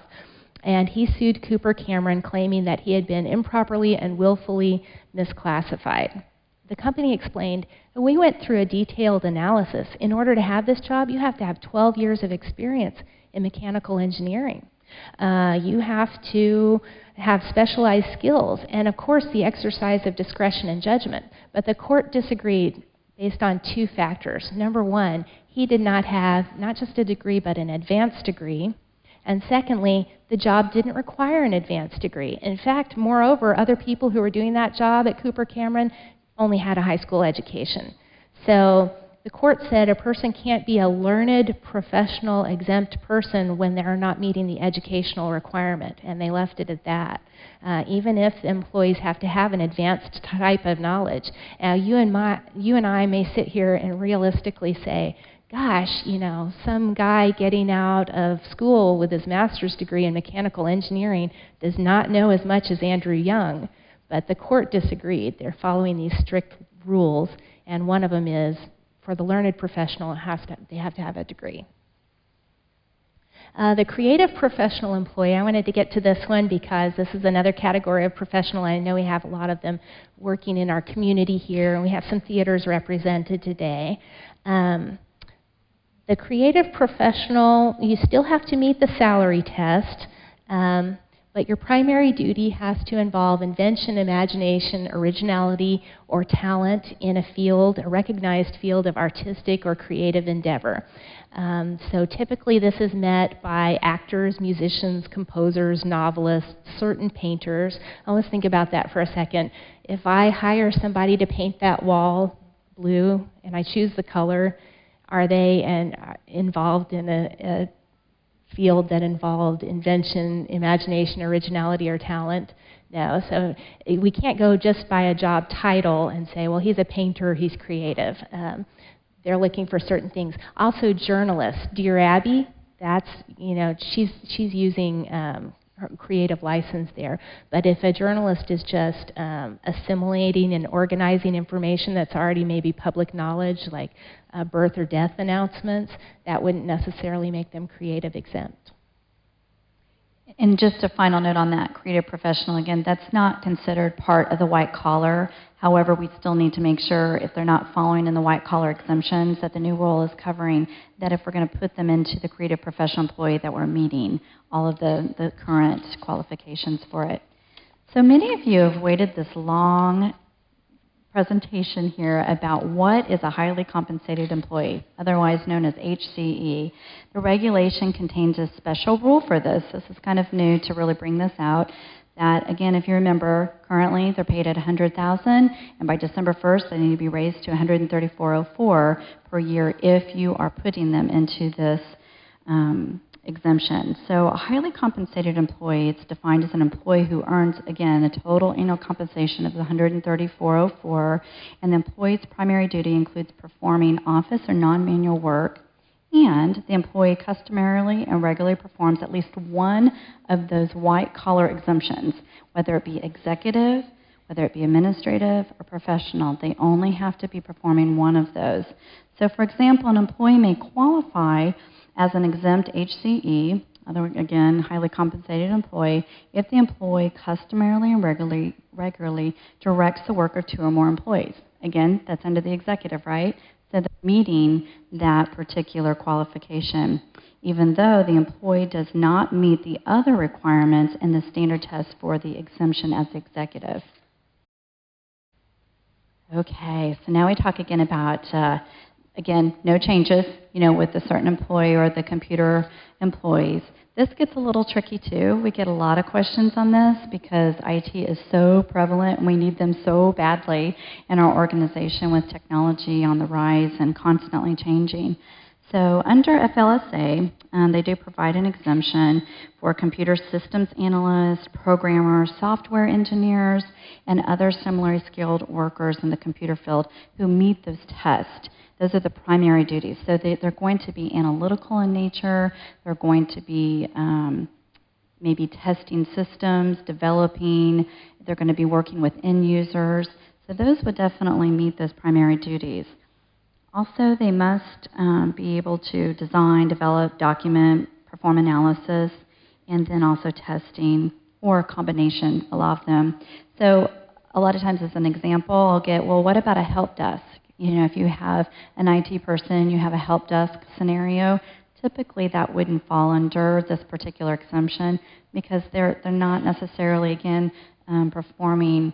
And he sued Cooper Cameron, claiming that he had been improperly and willfully misclassified. The company explained, we went through a detailed analysis. In order to have this job, you have to have 12 years of experience in mechanical engineering. You have to have specialized skills, and of course the exercise of discretion and judgment. But the court disagreed based on 2 factors. Number 1, he did not have not just a degree, but an advanced degree. And secondly, the job didn't require an advanced degree. In fact, moreover, other people who were doing that job at Cooper Cameron only had a high school education. So the court said a person can't be a learned, professional, exempt person when they're not meeting the educational requirement, and they left it at that. Even if employees have to have an advanced type of knowledge. You and I may sit here and realistically say, gosh, some guy getting out of school with his master's degree in mechanical engineering does not know as much as Andrew Young. But the court disagreed. They're following these strict rules, and one of them is, for the learned professional, they have to have a degree. The creative professional employee, I wanted to get to this one because this is another category of professional. I know we have a lot of them working in our community here, and we have some theaters represented today. The creative professional, you still have to meet the salary test, but your primary duty has to involve invention, imagination, originality, or talent in a field, a recognized field of artistic or creative endeavor. So typically this is met by actors, musicians, composers, novelists, certain painters. Let's think about that for a second. If I hire somebody to paint that wall blue and I choose the color, are they involved in a field that involved invention, imagination, originality, or talent? No. So we can't go just by a job title and say, well, he's a painter, he's creative. They're looking for certain things. Also, journalists. Dear Abby, that's, she's using her creative license there. But if a journalist is just assimilating and organizing information that's already maybe public knowledge, like birth or death announcements, that wouldn't necessarily make them creative exempt. And just a final note on that, creative professional, again, that's not considered part of the white collar. However, we still need to make sure if they're not following in the white collar exemptions that the new rule is covering, that if we're going to put them into the creative professional employee, that we're meeting all of the current qualifications for it. So many of you have waited this long presentation here about what is a highly compensated employee, otherwise known as HCE. The regulation contains a special rule for this. This is kind of new to really bring this out. That, again, if you remember, currently they're paid at $100,000, and by December 1st, they need to be raised to $134.04 per year if you are putting them into this exemption. So a highly compensated employee, it's defined as an employee who earns, again, a total annual compensation of $134.04, and the employee's primary duty includes performing office or non-manual work, and the employee customarily and regularly performs at least one of those white-collar exemptions, whether it be executive, whether it be administrative or professional. They only have to be performing one of those. So, for example, an employee may qualify as an exempt HCE, again, highly compensated employee, if the employee customarily and regularly directs the work of 2 or more employees. Again, that's under the executive, right? So they're meeting that particular qualification, even though the employee does not meet the other requirements in the standard test for the exemption as executive. Okay, so now we talk again about, again, no changes, with a certain employee or the computer employees. This gets a little tricky too. We get a lot of questions on this because IT is so prevalent and we need them so badly in our organization with technology on the rise and constantly changing. So under FLSA, they do provide an exemption for computer systems analysts, programmers, software engineers, and other similarly skilled workers in the computer field who meet those tests. Those are the primary duties. So they're going to be analytical in nature. They're going to be maybe testing systems, developing. They're going to be working with end users. So those would definitely meet those primary duties. Also, they must be able to design, develop, document, perform analysis, and then also testing or a combination, a lot of them. So a lot of times as an example, I'll get, well, what about a help desk? If you have an IT person, you have a help desk scenario, typically that wouldn't fall under this particular exemption because they're not necessarily, again, performing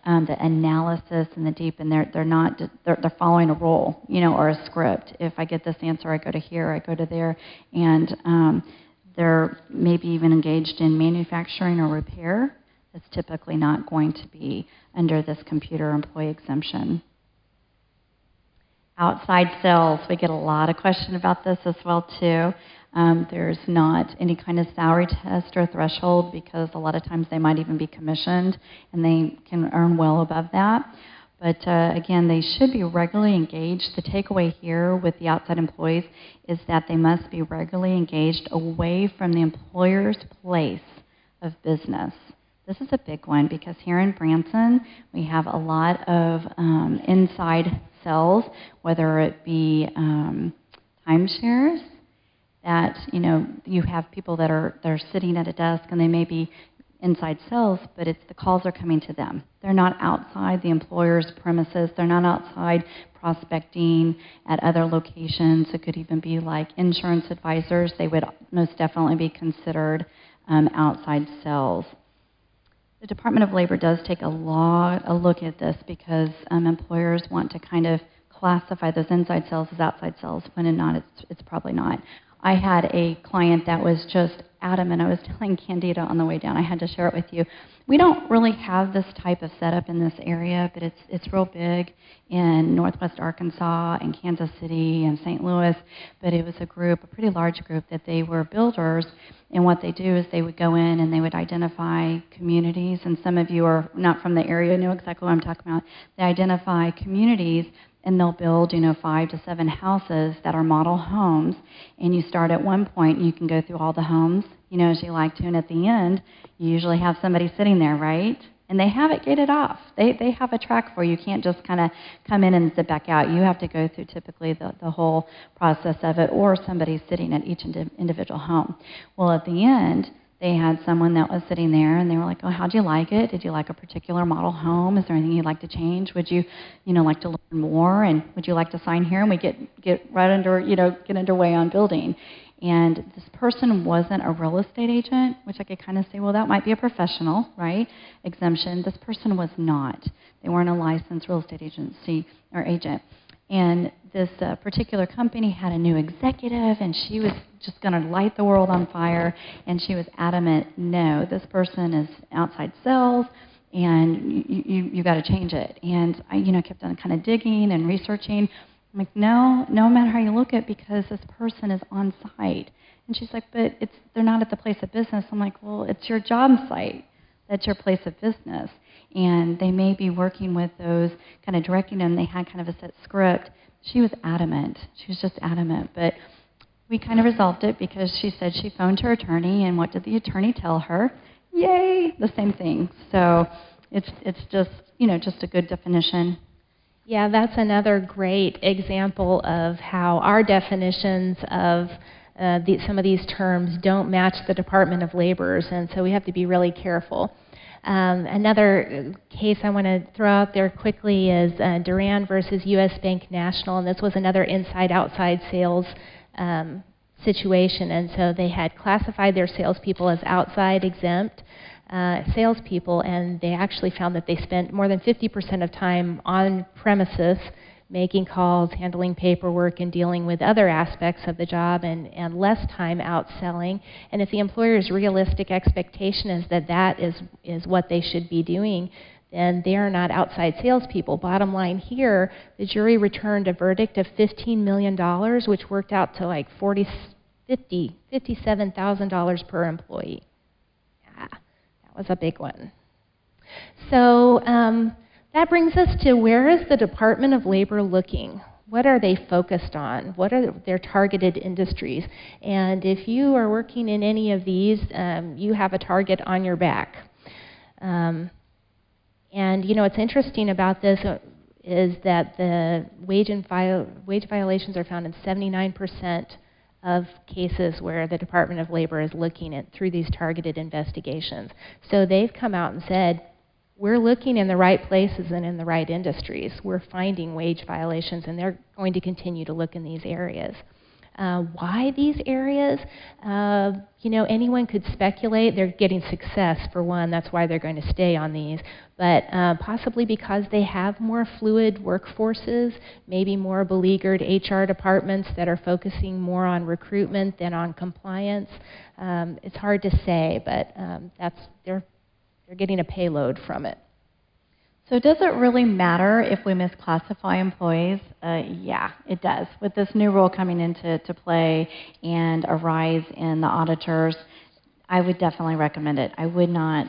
the analysis and the deep, and they're following a rule, or a script. If I get this answer, I go to here, I go to there, and they're maybe even engaged in manufacturing or repair. That's typically not going to be under this computer employee exemption. Outside sales, we get a lot of questions about this as well too. There's not any kind of salary test or threshold because a lot of times they might even be commissioned and they can earn well above that. But again, they should be regularly engaged. The takeaway here with the outside employees is that they must be regularly engaged away from the employer's place of business. This is a big one because here in Branson, we have a lot of inside sales, whether it be timeshares, that you have people that are sitting at a desk and they may be inside sales, but the calls are coming to them. They're not outside the employer's premises. They're not outside prospecting at other locations. It could even be like insurance advisors. They would most definitely be considered outside sales. The Department of Labor does take a look at this because employers want to kind of classify those inside sales as outside sales when in not, it's probably not. I had a client that was just adamant. I was telling Candida on the way down. I had to share it with you. We don't really have this type of setup in this area, but it's real big in Northwest Arkansas and Kansas City and St. Louis. But it was a pretty large group that they were builders. And what they do is they would go in and they would identify communities. And some of you are not from the area, know exactly what I'm talking about. They identify communities and they'll build, 5 to 7 houses that are model homes. And you start at one point and you can go through all the homes, as you like to. And at the end, you usually have somebody sitting there, right? And they have it gated off. They have a track for you. You can't just kind of come in and sit back out. You have to go through typically the whole process of it, or somebody sitting at each individual home. Well, at the end, They had someone that was sitting there, and they were like, "Oh, how'd you like it? Did you like a particular model home? Is there anything you'd like to change? Would you, like to learn more? And would you like to sign here?" And we get right under, get underway on building. And this person wasn't a real estate agent, which I could kind of say, well, that might be a professional, right? Exemption. This person was not. They weren't a licensed real estate agency or agent. And this particular company had a new executive, and she was just going to light the world on fire. And she was adamant, no, this person is outside sales, and you got to change it. And I, kept on kind of digging and researching. I'm like, no matter how you look at it, because this person is on site. And she's like, but they're not at the place of business. I'm like, well, it's your job site. That's your place of business. And they may be working with those, kind of directing them. They had kind of a set script. She was adamant. She was just adamant. But we kind of resolved it because she said she phoned her attorney, and what did the attorney tell her? Yay, the same thing. So it's just, just a good definition. Yeah, that's another great example of how our definitions of some of these terms don't match the Department of Labor's, and so we have to be really careful. Another case I want to throw out there quickly is Duran versus U.S. Bank National, and this was another inside-outside sales situation, and so they had classified their salespeople as outside exempt salespeople, and they actually found that they spent more than 50% of time on premises making calls, handling paperwork, and dealing with other aspects of the job, and less time out selling. And if the employer's realistic expectation is that that is what they should be doing, then they are not outside salespeople. Bottom line here, the jury returned a verdict of $15 million, which worked out to like $57,000 per employee. Yeah, that was a big one. So that brings us to, where is the Department of Labor looking? What are they focused on? What are their targeted industries? And if you are working in any of these, you have a target on your back. And what's interesting about this is that the wage violations are found in 79% of cases where the Department of Labor is looking at through these targeted investigations. So they've come out and said, we're looking in the right places and in the right industries. We're finding wage violations, and they're going to continue to look in these areas. Why these areas? Anyone could speculate. They're getting success, for one. That's why they're going to stay on these. But possibly because they have more fluid workforces, maybe more beleaguered HR departments that are focusing more on recruitment than on compliance. It's hard to say, but they're getting a payload from it. So does it really matter if we misclassify employees? Yeah, it does. With this new rule coming into play and a rise in the auditors, I would definitely recommend it. I would not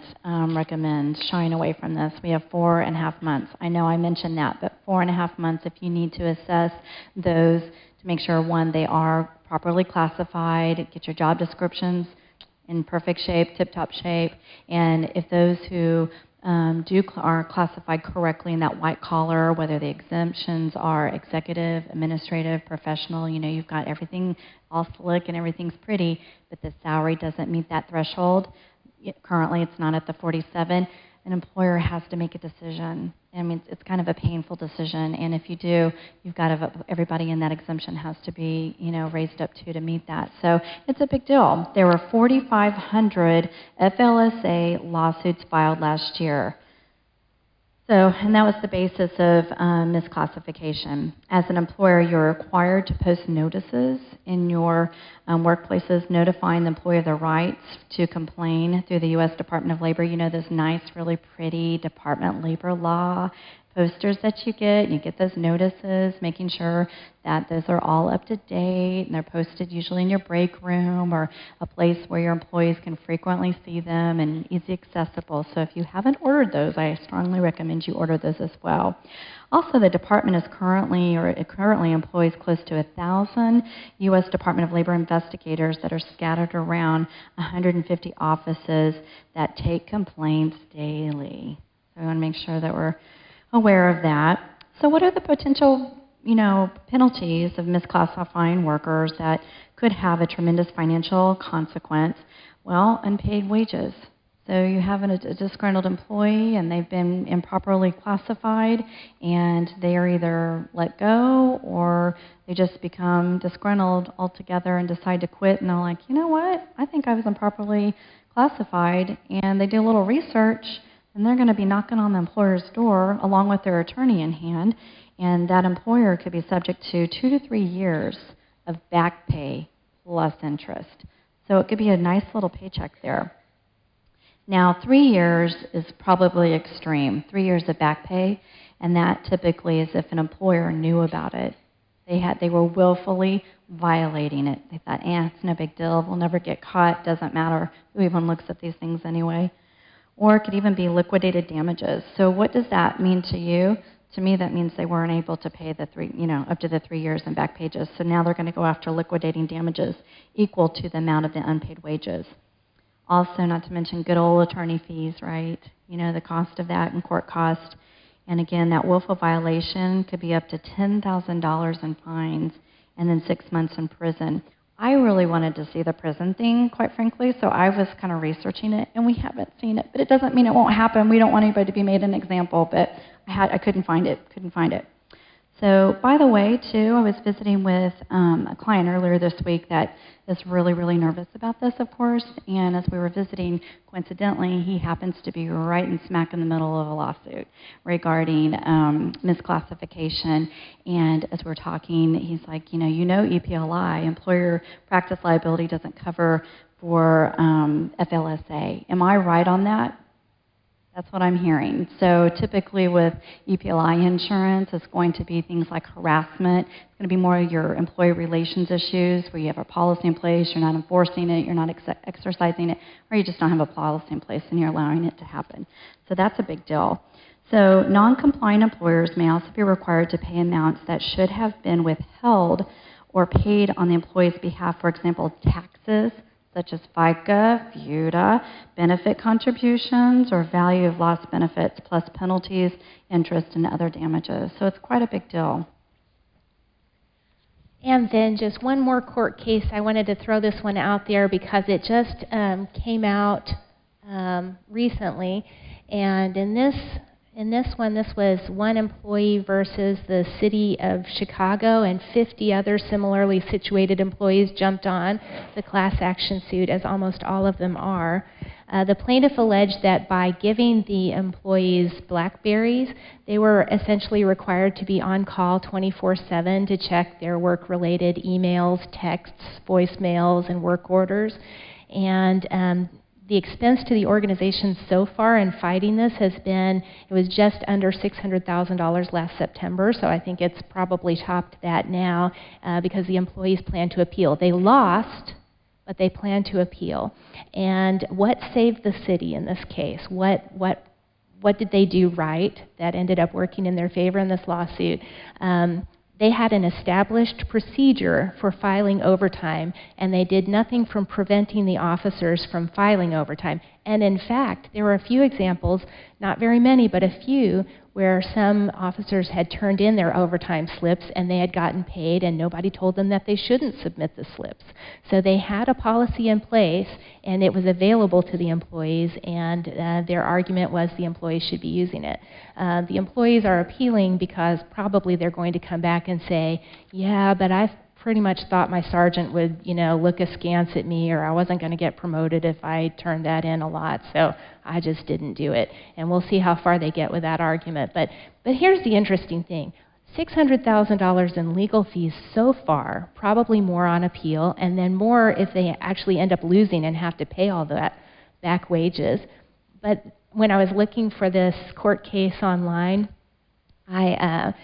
recommend shying away from this. We have 4.5 months. I know I mentioned that, but 4.5 months if you need to assess those to make sure, one, they are properly classified, get your job descriptions in perfect shape, tip-top shape, and if those who are classified correctly in that white collar, whether the exemptions are executive, administrative, professional, you've got everything all slick and everything's pretty, but the salary doesn't meet that threshold. Currently, it's not at the 47. An employer has to make a decision. I mean, it's kind of a painful decision, and if you do, you've got to, everybody in that exemption has to be, raised up to meet that. So it's a big deal. There were 4,500 FLSA lawsuits filed last year. So, and that was the basis of misclassification. As an employer, you're required to post notices in your workplaces notifying the employer of their rights to complain through the U.S. Department of Labor. Those nice, really pretty Department of Labor law posters that you get those notices, making sure that those are all up to date, and they're posted usually in your break room or a place where your employees can frequently see them and easy accessible. So if you haven't ordered those, I strongly recommend you order those as well. Also, the department currently employs close to 1,000 U.S. Department of Labor investigators that are scattered around 150 offices that take complaints daily. So we want to make sure that we're aware of that. So what are the potential, penalties of misclassifying workers that could have a tremendous financial consequence. Well, unpaid wages. So you have a disgruntled employee and they've been improperly classified and they are either let go or they just become disgruntled altogether and decide to quit, and they're like, you know what, I think I was improperly classified, and they do a little research and they're going to be knocking on the employer's door along with their attorney in hand, and that employer could be subject to 2 to 3 years of back pay plus interest. So it could be a nice little paycheck there. Now, 3 years is probably extreme, 3 years of back pay, and that typically is if an employer knew about it. They were willfully violating it. They thought, it's no big deal, we'll never get caught, doesn't matter, who even looks at these things anyway. Or it could even be liquidated damages. So what does that mean to you? To me, that means they weren't able to pay the up to the 3 years in back pages. So now they're going to go after liquidating damages equal to the amount of the unpaid wages. Also, not to mention good old attorney fees, right? The cost of that and court cost. And again, that willful violation could be up to $10,000 in fines and then 6 months in prison. I really wanted to see the prison thing, quite frankly, so I was kind of researching it, and we haven't seen it. But it doesn't mean it won't happen. We don't want anybody to be made an example, but I couldn't find it. So, by the way, too, I was visiting with a client earlier this week that is really, really nervous about this, of course. And as we were visiting, coincidentally, he happens to be right in smack in the middle of a lawsuit regarding misclassification. And as we're talking, he's like, EPLI, employer practice liability, doesn't cover for FLSA. Am I right on that? That's what I'm hearing. So typically with EPLI insurance, it's going to be things like harassment. It's going to be more of your employee relations issues where you have a policy in place, you're not enforcing it, you're not exercising it, or you just don't have a policy in place and you're allowing it to happen. So that's a big deal. So non-compliant employers may also be required to pay amounts that should have been withheld or paid on the employee's behalf, for example, taxes, such as FICA, FUTA, benefit contributions, or value of lost benefits, plus penalties, interest, and other damages. So it's quite a big deal. And then just one more court case. I wanted to throw this one out there because it just came out recently. And in this one, this was one employee versus the city of Chicago, and 50 other similarly situated employees jumped on the class action suit, as almost all of them are. The plaintiff alleged that by giving the employees BlackBerries, they were essentially required to be on call 24/7 to check their work-related emails, texts, voicemails, and work orders. And the expense to the organization so far in fighting this has been, it was just under $600,000 last September, so I think it's probably topped that now because the employees plan to appeal. They lost, but they plan to appeal. And what saved the city in this case? What did they do right that ended up working in their favor in this lawsuit? They had an established procedure for filing overtime, and they did nothing from preventing the officers from filing overtime. And in fact, there were a few examples, not very many, but a few, where some officers had turned in their overtime slips and they had gotten paid and nobody told them that they shouldn't submit the slips. So they had a policy in place and it was available to the employees, and their argument was the employees should be using it. The employees are appealing because probably they're going to come back and say, yeah, but I pretty much thought my sergeant would, look askance at me, or I wasn't going to get promoted if I turned that in a lot, so I just didn't do it. And we'll see how far they get with that argument. But here's the interesting thing. $600,000 in legal fees so far, probably more on appeal, and then more if they actually end up losing and have to pay all that back wages. But when I was looking for this court case online, I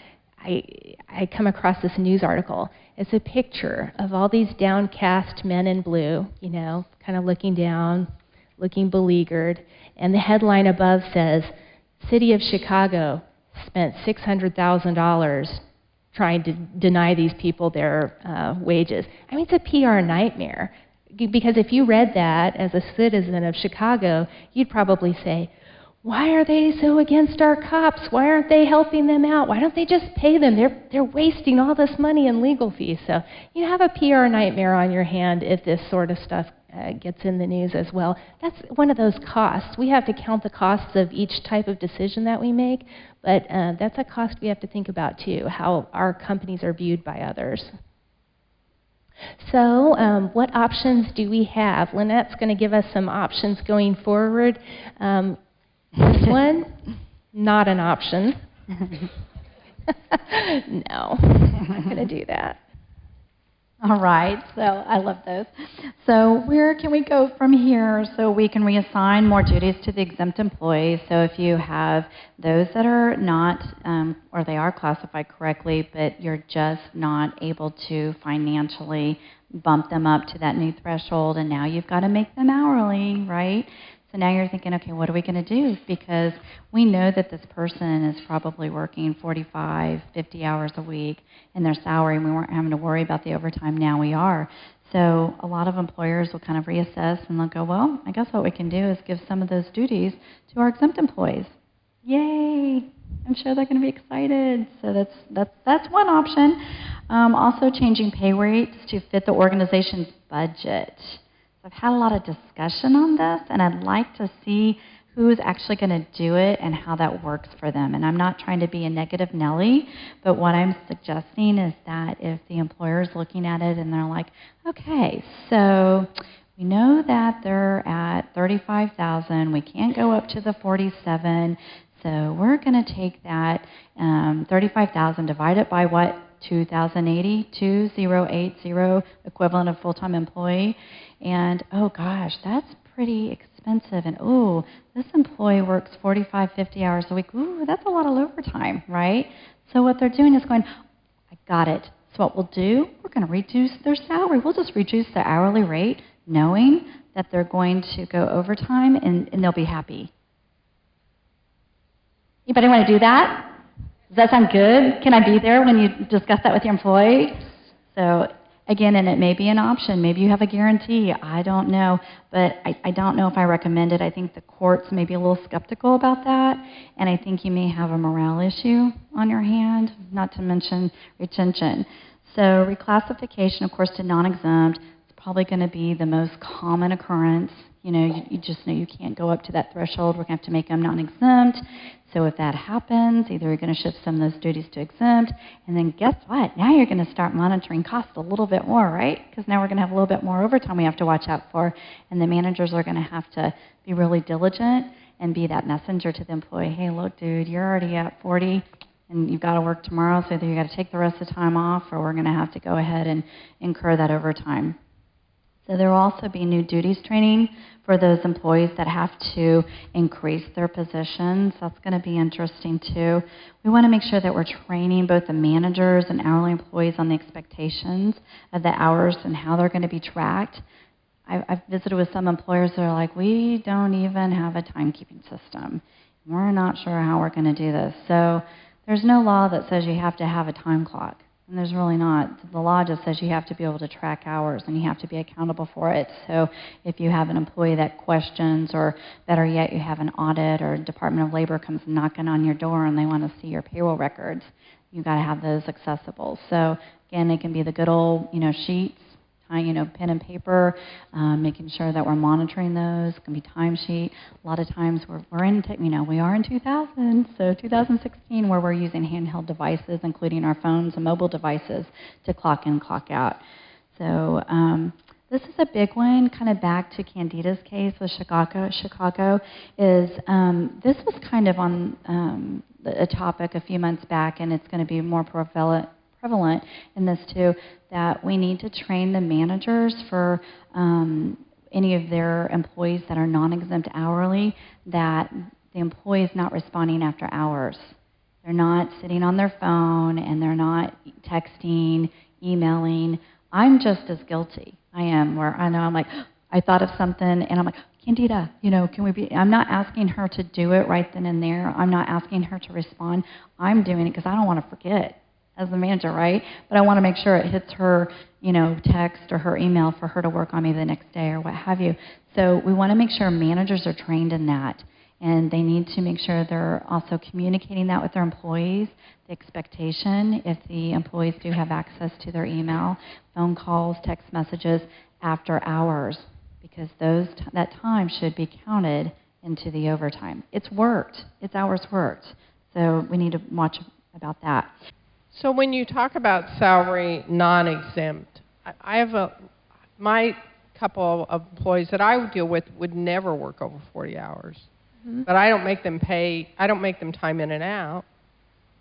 come across this news article. It's a picture of all these downcast men in blue, kind of looking down, looking beleaguered. And the headline above says, City of Chicago spent $600,000 trying to deny these people their wages. I mean, it's a PR nightmare. Because if you read that as a citizen of Chicago, you'd probably say, why are they so against our cops? Why aren't they helping them out? Why don't they just pay them? They're wasting all this money in legal fees. So you have a PR nightmare on your hand if this sort of stuff gets in the news as well. That's one of those costs. We have to count the costs of each type of decision that we make, but that's a cost we have to think about too, how our companies are viewed by others. So what options do we have? Lynette's going to give us some options going forward. This one, not an option. No, I'm not going to do that. All right, so I love those. So where can we go from here so we can reassign more duties to the exempt employees? So if you have those that are not, or they are classified correctly, but you're just not able to financially bump them up to that new threshold, and now you've got to make them hourly, right? So now you're thinking, okay, what are we going to do? Because we know that this person is probably working 45, 50 hours a week in their salary, and we weren't having to worry about the overtime. Now we are. So a lot of employers will kind of reassess, and they'll go, well, I guess what we can do is give some of those duties to our exempt employees. Yay! I'm sure they're going to be excited. So that's one option. Also changing pay rates to fit the organization's budget. I've had a lot of discussion on this, and I'd like to see who's actually going to do it and how that works for them. And I'm not trying to be a negative Nelly, but what I'm suggesting is that if the employer is looking at it and they're like, okay, so we know that they're at 35,000, we can't go up to the 47, so we're going to take that 35,000, divide it by what? 2,080, 2080 equivalent of full-time employee. And, oh gosh, that's pretty expensive. And, oh, this employee works 45, 50 hours a week. Ooh, that's a lot of overtime, right? So what they're doing is going, I got it. So what we'll do, we're going to reduce their salary. We'll just reduce their hourly rate, knowing that they're going to go overtime, and they'll be happy. Anybody want to do that? Does that sound good? Can I be there when you discuss that with your employee? So again, and it may be an option. Maybe you have a guarantee. I don't know. But I don't know if I recommend it. I think the courts may be a little skeptical about that. And I think you may have a morale issue on your hand, not to mention retention. So reclassification, of course, to non-exempt is probably going to be the most common occurrence. You know, you just know you can't go up to that threshold. We're going to have to make them non-exempt. So if that happens, either you're going to shift some of those duties to exempt, and then guess what? Now you're going to start monitoring costs a little bit more, right? Because now we're going to have a little bit more overtime we have to watch out for, and the managers are going to have to be really diligent and be that messenger to the employee. Hey, look, dude, you're already at 40, and you've got to work tomorrow, so either you've got to take the rest of the time off, or we're going to have to go ahead and incur that overtime. So there will also be new duties training for those employees that have to increase their positions. That's going to be interesting too. We want to make sure that we're training both the managers and hourly employees on the expectations of the hours and how they're going to be tracked. I've visited with some employers that are like, we don't even have a timekeeping system. We're not sure how we're going to do this. So there's no law that says you have to have a time clock. And there's really not. The law just says you have to be able to track hours and you have to be accountable for it. So if you have an employee that questions, or better yet, you have an audit or Department of Labor comes knocking on your door and they want to see your payroll records, you've got to have those accessible. So again, it can be the good old, sheets, pen and paper, making sure that we're monitoring those. It can be timesheet. A lot of times we are in 2000, so 2016, where we're using handheld devices, including our phones and mobile devices, to clock in, clock out. So this is a big one, kind of back to Candida's case with Chicago, is this was kind of on a topic a few months back, and it's going to be more prevalent in this too, that we need to train the managers for any of their employees that are non-exempt hourly, that the employee is not responding after hours. They're not sitting on their phone, and they're not texting, emailing. I'm just as guilty. I am, where I know I'm like, I thought of something, and I'm like, Candida, can we be, I'm not asking her to do it right then and there. I'm not asking her to respond. I'm doing it because I don't want to forget as the manager, right? But I want to make sure it hits her, text or her email for her to work on me the next day or what have you. So we want to make sure managers are trained in that. And they need to make sure they're also communicating that with their employees, the expectation, if the employees do have access to their email, phone calls, text messages after hours, because that time should be counted into the overtime. It's worked. It's hours worked. So we need to watch about that. So when you talk about salary non-exempt, I have my couple of employees that I deal with would never work over 40 hours. Mm-hmm. But I don't make them time in and out.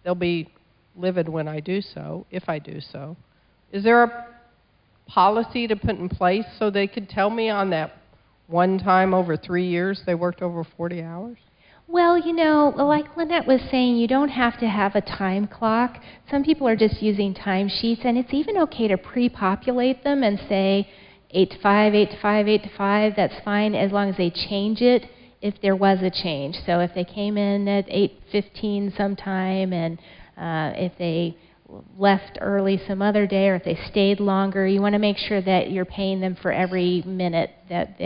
They'll be livid when I do so, if I do so. Is there a policy to put in place so they could tell me on that one time over 3 years they worked over 40 hours? Well, you know, like Lynette was saying, you don't have to have a time clock. Some people are just using timesheets, and it's even okay to pre-populate them and say 8 to 5, 8 to 5, 8 to 5. That's fine as long as they change it if there was a change. So if they came in at 8:15 sometime, and if they left early some other day, or if they stayed longer, you want to make sure that you're paying them for every minute that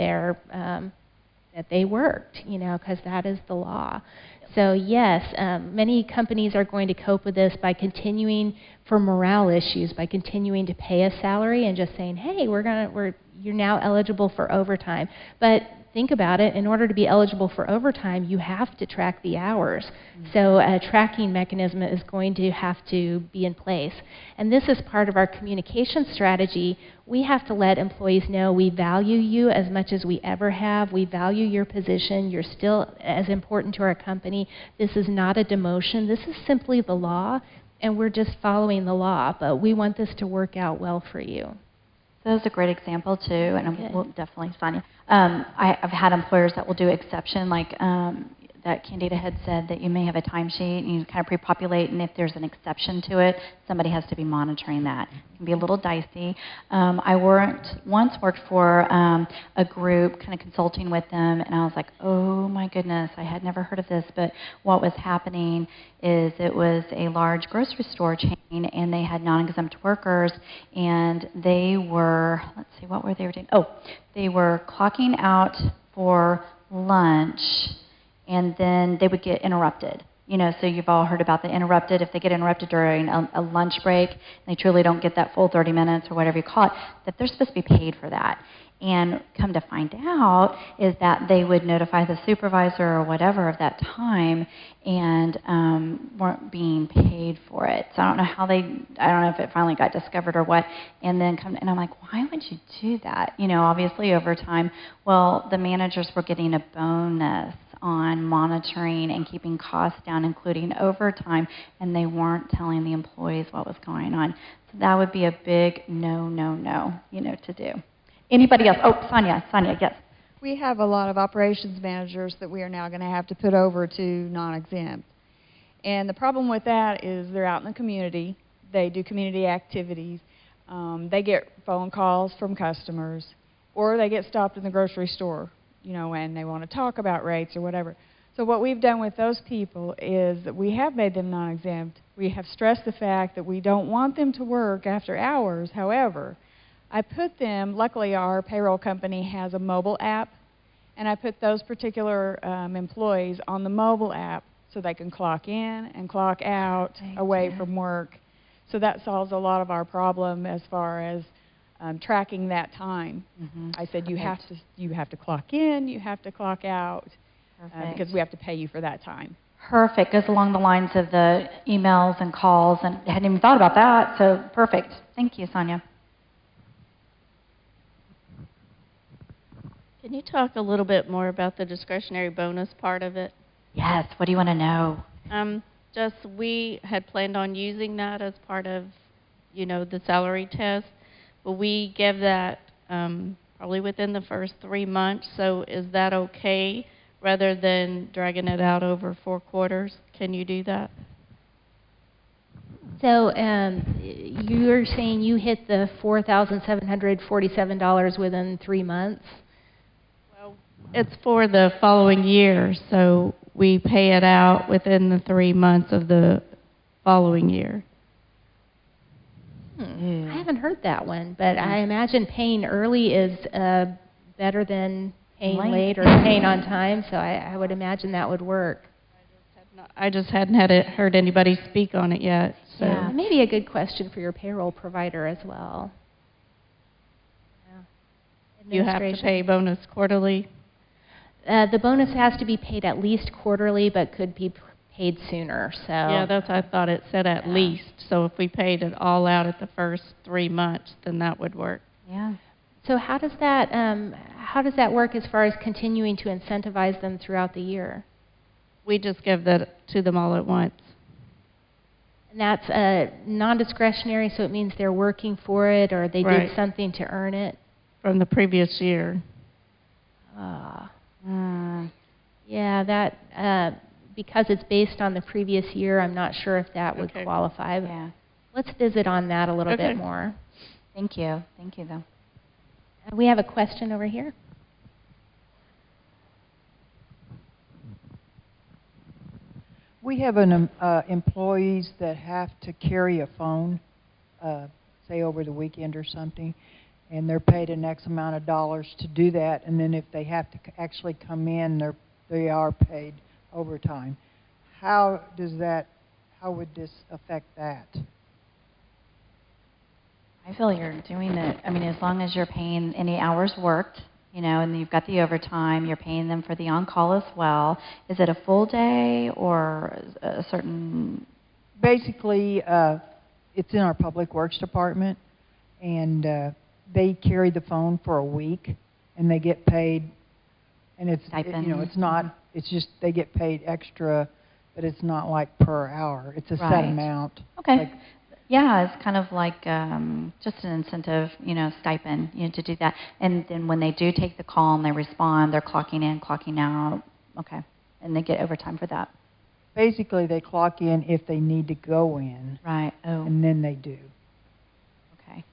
they worked, you know, because that is the law. So yes, many companies are going to cope with this by continuing, for morale issues, by continuing to pay a salary and just saying, hey, you're now eligible for overtime. But think about it, in order to be eligible for overtime, you have to track the hours. Mm-hmm. So a tracking mechanism is going to have to be in place. And this is part of our communication strategy. We have to let employees know we value you as much as we ever have. We value your position. You're still as important to our company. This is not a demotion. This is simply the law, and we're just following the law. But we want this to work out well for you. That's a great example, too, and we'll definitely, Sonia. I've had employers that will do exception, like that Candida had said, that you may have a timesheet and you kind of pre-populate, and if there's an exception to it, somebody has to be monitoring that. It can be a little dicey. I once worked for a group, kind of consulting with them, and I was like, oh my goodness, I had never heard of this, but what was happening is it was a large grocery store chain, and they had non-exempt workers, and they were, let's see, what were they doing? Oh, they were clocking out for lunch, and then they would get interrupted. You know, so you've all heard about the interrupted. If they get interrupted during a lunch break, and they truly don't get that full 30 minutes or whatever you call it, that they're supposed to be paid for that. And come to find out is that they would notify the supervisor or whatever of that time and weren't being paid for it. So I don't know if it finally got discovered or what. And I'm like, why would you do that? You know, obviously over time, well, the managers were getting a bonus on monitoring and keeping costs down, including overtime, and they weren't telling the employees what was going on. So that would be a big no, to do. Anybody else? Oh, Sonia, yes. We have a lot of operations managers that we are now going to have to put over to non-exempt. And the problem with that is they're out in the community. They do community activities. They get phone calls from customers, or they get stopped in the grocery store, you know, and they want to talk about rates or whatever. So what we've done with those people is that we have made them non-exempt. We have stressed the fact that we don't want them to work after hours. However, I put them, luckily our payroll company has a mobile app, and I put those particular employees on the mobile app so they can clock in and clock out away from work. So that solves a lot of our problem as far as tracking that time. Mm-hmm. I said you have to clock in, you have to clock out, because we have to pay you for that time. Perfect. Goes along the lines of the emails and calls, and I hadn't even thought about that, so perfect. Thank you, Sonia. Can you talk a little bit more about the discretionary bonus part of it? Yes. What do you want to know? We had planned on using that as part of, the salary test, but we give that probably within the first 3 months. So is that okay rather than dragging it out over 4 quarters? Can you do that? So you're saying you hit the $4,747 within 3 months? It's for the following year, so we pay it out within the 3 months of the following year. I haven't heard that one, but I imagine paying early is better than paying late or paying on time, so I would imagine that would work. I just hadn't heard anybody speak on it yet. So Yeah, maybe a good question for your payroll provider as well. you have to pay bonus quarterly? The bonus has to be paid at least quarterly, but could be paid sooner. So Yeah, that's what I thought it said at least. So if we paid it all out at the first 3 months, then that would work. Yeah. So how does that work as far as continuing to incentivize them throughout the year? We just give that to them all at once. And that's non-discretionary, so it means they're working for it or they Right. did something to earn it. From the previous year. Yeah, that because it's based on the previous year, I'm not sure if that would Okay. qualify. Yeah. Let's visit on that a little Okay. bit more. Thank you. Thank you, though. We have a question over here. We have employees that have to carry a phone, say over the weekend or something, and they're paid an X amount of dollars to do that, and then if they have to actually come in, they are paid overtime. How would this affect that? I feel you're doing it. I mean, as long as you're paying any hours worked, you know, and you've got the overtime, you're paying them for the on-call as well. Is it a full day or a certain? Basically, it's in our Public Works Department, and they carry the phone for a week, and they get paid, and it's, Stipend. you know, it's not, it's just they get paid extra, but it's not like per hour. It's a set Right. amount. Okay. Like, Yeah, it's kind of like just an incentive, you know, stipend, you know, to do that. And then when they do take the call and they respond, they're clocking in, clocking out. Okay. And they get overtime for that. basically, they clock in if they need to go in, Right. Oh, and then they do. okay.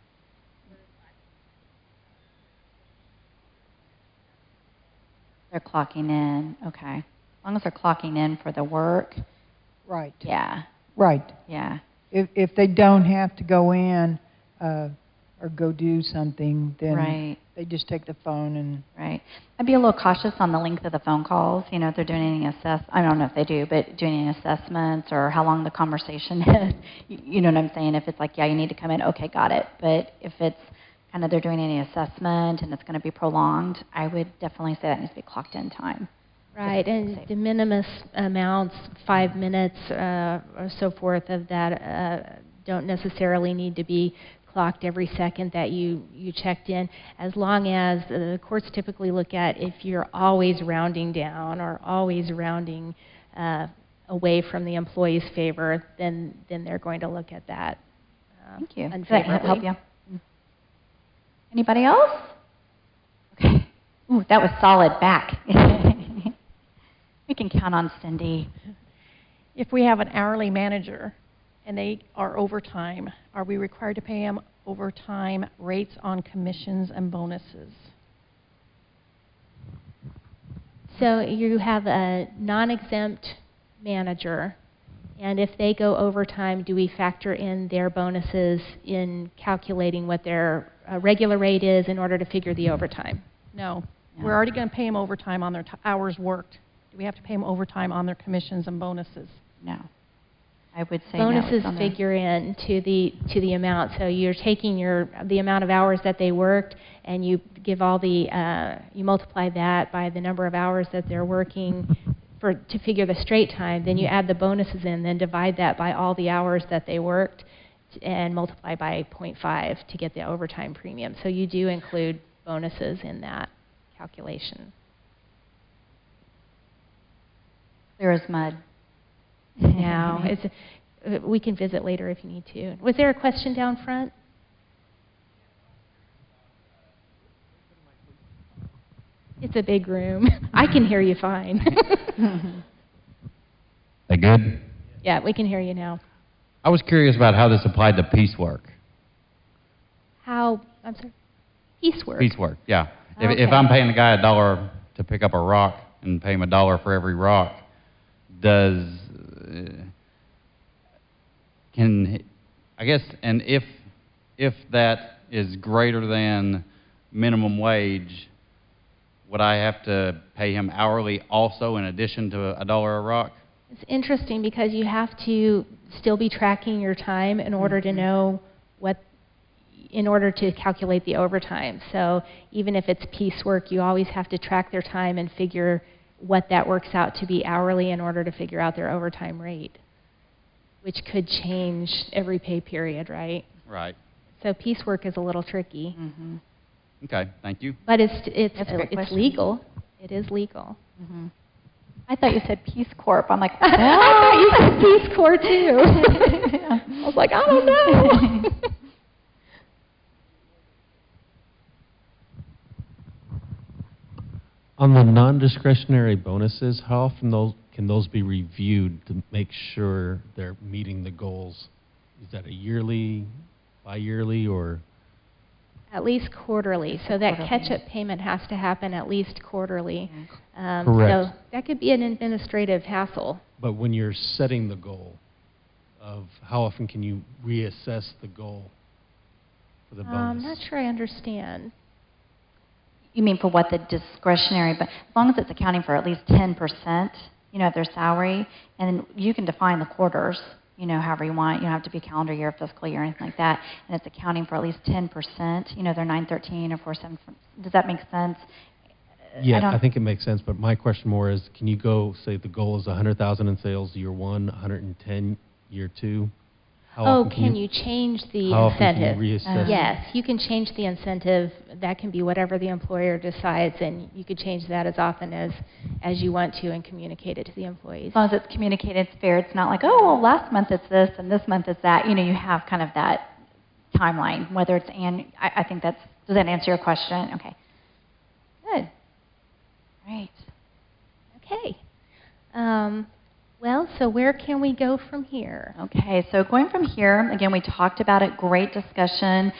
They're clocking in. Okay. As long as they're clocking in for the work. Right. Yeah. Right. Yeah. If they don't have to go in or go do something, then Right. they just take the phone and. Right. I'd be a little cautious on the length of the phone calls. You know, if they're doing any I don't know if they do, but doing any assessments or how long the conversation is. You know what I'm saying? If it's like, yeah, you need to come in, okay, got it. But if it's kind of they're doing any assessment and it's going to be prolonged, I would definitely say that needs to be clocked in time. Right, and Safe. de minimis amounts, 5 minutes or so forth of that don't necessarily need to be clocked every second that you checked in, as long as the courts typically look at if you're always rounding down or always rounding away from the employee's favor, then they're going to look at that Thank you. Does that unfavorably. help you? Anybody else? Okay. Ooh, that was solid back. We can count on Cindy. If we have an hourly manager and they are overtime, are we required to pay them overtime rates on commissions and bonuses? So you have a non-exempt manager, and if they go overtime, do we factor in their bonuses in calculating what their regular rate is in order to figure the overtime? No. No. We're already going to pay them overtime on their hours worked. Do we have to pay them overtime on their commissions and bonuses? No. I would say no. Bonuses It's on there. figure in to the amount. So you're taking the amount of hours that they worked, and you give all the you multiply that by the number of hours that they're working to figure the straight time. Then you add the bonuses in, then divide that by all the hours that they worked, and multiply by 0.5 to get the overtime premium. So you do include bonuses in that calculation. Clear as mud. Now, we can visit later if you need to. Was there a question down front? It's a big room. I can hear you fine. They good? Yeah, we can hear you now. I was curious about how this applied to piecework. I'm sorry? Piecework. Piecework, yeah. If Okay. I'm paying a guy $1 to pick up a rock and pay him $1 for every rock, if that is greater than minimum wage, would I have to pay him hourly also in addition to $1 a rock? It's interesting because you have to still be tracking your time in order to know in order to calculate the overtime. So even if it's piecework, you always have to track their time and figure what that works out to be hourly in order to figure out their overtime rate, which could change every pay period, right? Right. So piecework is a little tricky. Mm-hmm. Okay, thank you. But That's a great it's question. legal. It is legal. Mm-hmm. I thought you said Peace Corp. I'm like, I thought you said Peace Corps too. I was like, I don't know. On the non-discretionary bonuses, how often can those be reviewed to make sure they're meeting the goals? Is that a yearly, bi-yearly, or? At least quarterly. So that Quarterly. catch-up payment has to happen at least quarterly. Correct. So that could be an administrative hassle. But when you're setting the goal of how often can you reassess the goal for the bonus? I'm not sure I understand. You mean for what the discretionary, but as long as it's accounting for at least 10%, of their salary, and you can define the quarters, however you want. You don't have to be calendar year, fiscal year, anything like that. And it's accounting for at least 10%, they're 913 or 47. Does that make sense? Yeah, I think it makes sense, but my question more is, can you go, say the goal is 100,000 in sales year 1, 110 year 2? How often can you change the how often can you incentive? reassess? Yes, you can change the incentive. That can be whatever the employer decides, and you could change that as often as you want to and communicate it to the employees. As long as it's communicated, it's fair. It's not like, oh, well, last month it's this and this month it's that. You have kind of that timeline, whether it's I think does that answer your question? Okay. Good. Great. Okay. Well, so where can we go from here? Okay, so going from here, again, we talked about it, great discussion.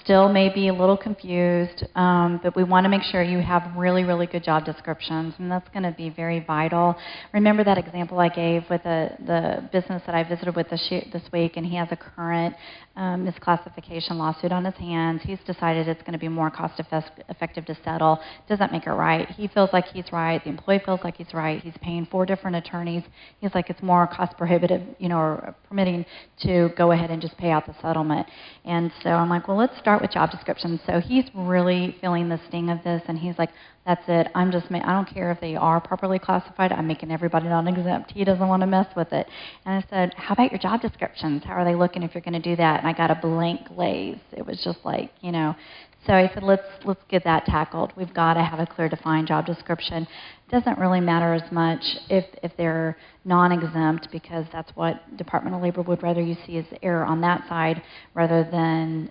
Still may be a little confused, but we want to make sure you have really, really good job descriptions, and that's going to be very vital. Remember that example I gave with the business that I visited with this week, and he has a current misclassification lawsuit on his hands. He's decided it's going to be more cost-effective to settle. Doesn't make it right. He feels like he's right. The employee feels like he's right. He's paying 4 different attorneys. He's like it's more cost-prohibitive, or permitting to go ahead and just pay out the settlement. And so I'm like, well, let's start with job descriptions. So he's really feeling the sting of this, and he's like, that's it. I don't care if they are properly classified. I'm making everybody non-exempt. He doesn't want to mess with it. And I said, how about your job descriptions? How are they looking if you're going to do that? And I got a blank glaze. It was just like, So I said, let's get that tackled. We've got to have a clear, defined job description. It doesn't really matter as much if they're non-exempt, because that's what Department of Labor would rather you see as error on that side, rather than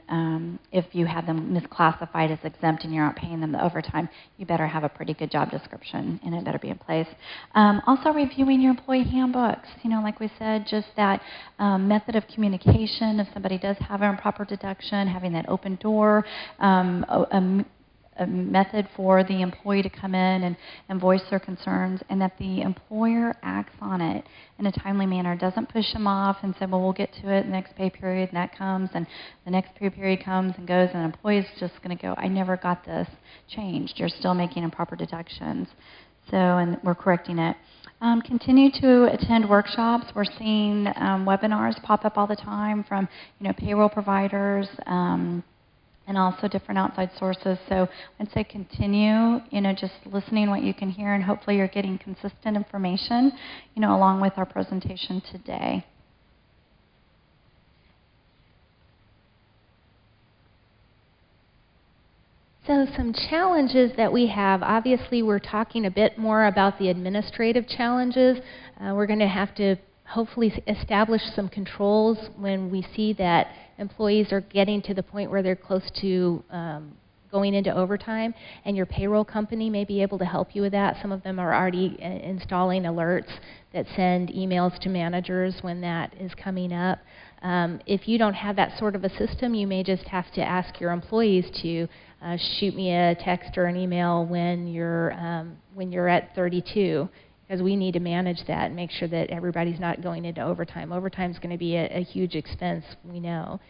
if you have them misclassified as exempt and you're not paying them the overtime. You better have a pretty good job description, and it better be in place. Also reviewing your employee handbooks. Like we said, just that method of communication. If somebody does have an improper deduction, having that open door, a method for the employee to come in and voice their concerns, and that the employer acts on it in a timely manner, doesn't push them off and say, well, we'll get to it next pay period, and that comes, and the next pay period comes and goes, and the employee's just going to go, I never got this changed. You're still making improper deductions. So, and we're correcting it. Continue to attend workshops. We're seeing webinars pop up all the time from payroll providers, and also different outside sources. So I'd say continue, just listening what you can hear, and hopefully you're getting consistent information, along with our presentation today. So some challenges that we have, obviously we're talking a bit more about the administrative challenges. We're going to have to hopefully establish some controls when we see that employees are getting to the point where they're close to going into overtime, and your payroll company may be able to help you with that. Some of them are already installing alerts that send emails to managers when that is coming up. If you don't have that sort of a system, you may just have to ask your employees to shoot me a text or an email when you're at 32, because we need to manage that and make sure that everybody's not going into overtime. Overtime is going to be a huge expense, we know.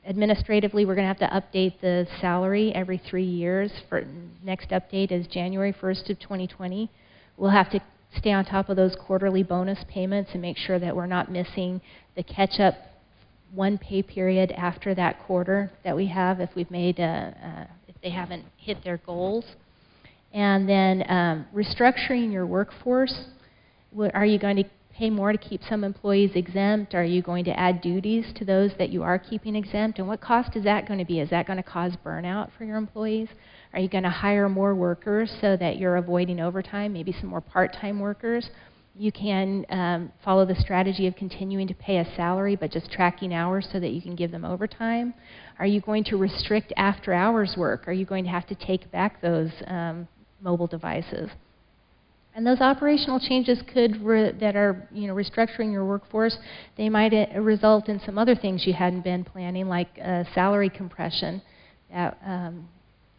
Administratively, we're going to have to update the salary every 3 years. For next update is January 1st of 2020. We'll have to stay on top of those quarterly bonus payments and make sure that we're not missing the catch-up one pay period after that quarter that we have if we've made if they haven't hit their goals. And then restructuring your workforce. Are you going to pay more to keep some employees exempt? Are you going to add duties to those that you are keeping exempt? And what cost is that going to be? Is that going to cause burnout for your employees? Are you going to hire more workers so that you're avoiding overtime, maybe some more part-time workers? You can follow the strategy of continuing to pay a salary but just tracking hours so that you can give them overtime. Are you going to restrict after-hours work? Are you going to have to take back those mobile devices? And those operational changes could, that are restructuring your workforce, they might result in some other things you hadn't been planning, like salary compression that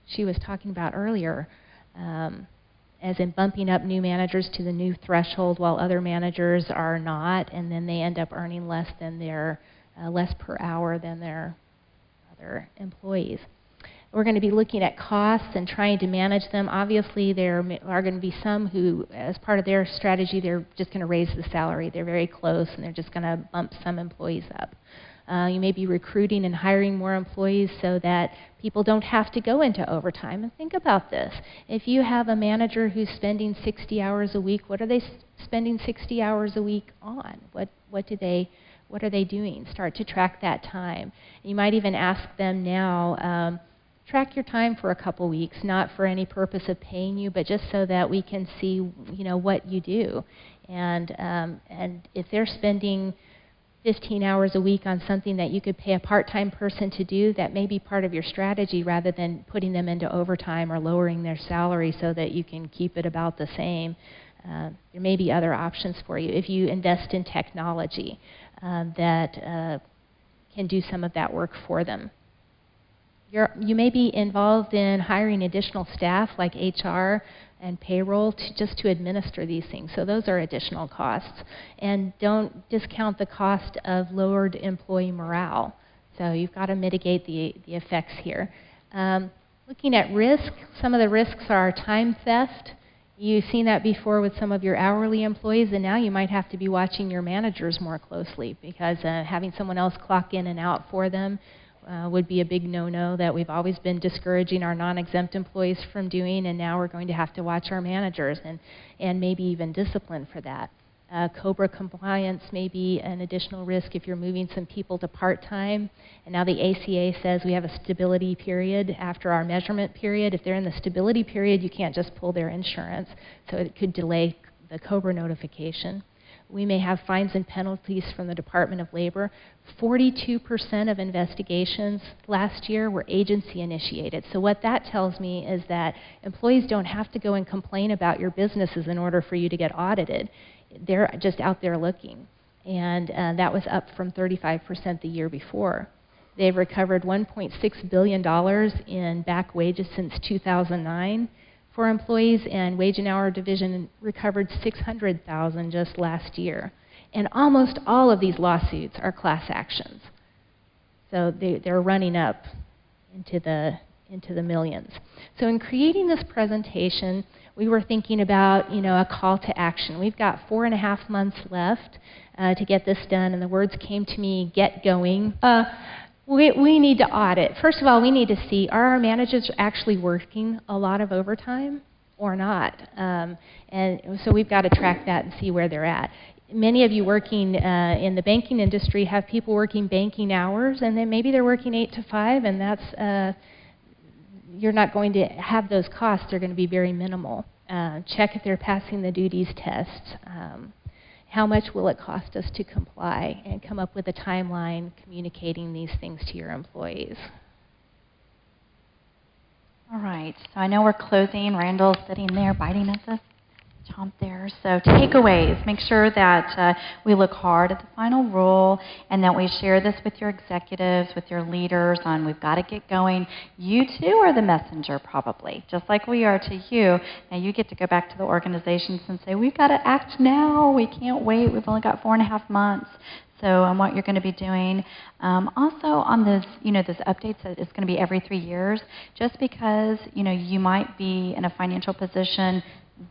she was talking about earlier, as in bumping up new managers to the new threshold while other managers are not, and then they end up earning less than their less per hour than their other employees. We're going to be looking at costs and trying to manage them. Obviously, there are going to be some who, as part of their strategy, they're just going to raise the salary. They're very close, and they're just going to bump some employees up. You may be recruiting and hiring more employees so that people don't have to go into overtime. And think about this. If you have a manager who's spending 60 hours a week, what are they spending 60 hours a week on? What are they doing? Start to track that time. You might even ask them now, track your time for a couple weeks, not for any purpose of paying you, but just so that we can see, what you do. And if they're spending 15 hours a week on something that you could pay a part-time person to do, that may be part of your strategy rather than putting them into overtime or lowering their salary so that you can keep it about the same. There may be other options for you. If you invest in technology that can do some of that work for them. You may be involved in hiring additional staff like HR and payroll just to administer these things. So those are additional costs. And don't discount the cost of lowered employee morale. So you've got to mitigate the effects here. Looking at risk, some of the risks are time theft. You've seen that before with some of your hourly employees, and now you might have to be watching your managers more closely because having someone else clock in and out for them would be a big no-no that we've always been discouraging our non-exempt employees from doing, and now we're going to have to watch our managers and maybe even discipline for that. COBRA compliance may be an additional risk if you're moving some people to part-time. And now the ACA says we have a stability period after our measurement period. If they're in the stability period, you can't just pull their insurance, so it could delay the COBRA notification. We may have fines and penalties from the Department of Labor. 42% of investigations last year were agency initiated. So what that tells me is that employees don't have to go and complain about your businesses in order for you to get audited. They're just out there looking. And that was up from 35% the year before. They've recovered $1.6 billion in back wages since 2009. For employees, and Wage and Hour Division recovered $600,000 just last year. And almost all of these lawsuits are class actions. So they're running up into the millions. So in creating this presentation, we were thinking about a call to action. We've got 4.5 months left to get this done, and the words came to me, get going. We need to audit. First of all, we need to see, are our managers actually working a lot of overtime or not? And so we've got to track that and see where they're at. Many of you working in the banking industry have people working banking hours, and then maybe they're working 8 to 5, and that's, you're not going to have those costs. They're going to be very minimal. Check if they're passing the duties test. How much will it cost us to comply, and come up with a timeline communicating these things to your employees. All right, so I know we're closing. Randall's sitting there biting at the chomp there. So takeaways, make sure that we look hard at the final rule and that we share this with your executives, with your leaders on we've got to get going. You too are the messenger probably, just like we are to you. Now you get to go back to the organizations and say, we've got to act now. We can't wait. We've only got 4.5 months. on what you're going to be doing. Also on this, this updates that it's going to be every 3 years, just because, you might be in a financial position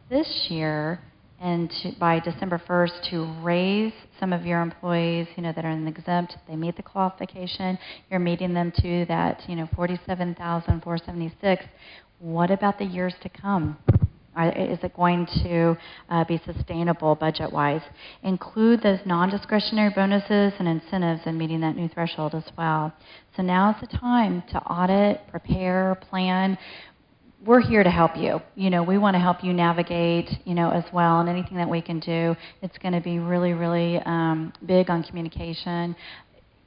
this year and by December 1st to raise some of your employees, that are in the exempt, they meet the qualification, you're meeting them to that, 47,476. What about the years to come? Is it going to be sustainable budget-wise? Include those non-discretionary bonuses and incentives in meeting that new threshold as well. So now is the time to audit, prepare, plan. We're here to help you. We want to help you navigate, as well, and anything that we can do. It's going to be really, really big on communication.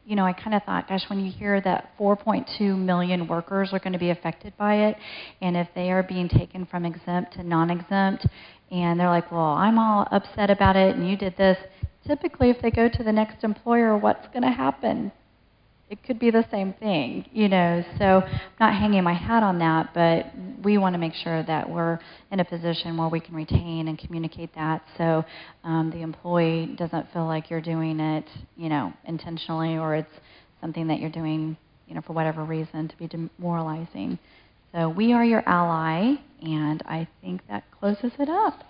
I kind of thought, gosh, when you hear that 4.2 million workers are going to be affected by it, and if they are being taken from exempt to non-exempt, and they're like, well, I'm all upset about it, and you did this. Typically, if they go to the next employer, what's going to happen? It could be the same thing, So I'm not hanging my hat on that, but we want to make sure that we're in a position where we can retain and communicate that, so the employee doesn't feel like you're doing it, intentionally, or it's something that you're doing, for whatever reason to be demoralizing. So we are your ally, and I think that closes it up.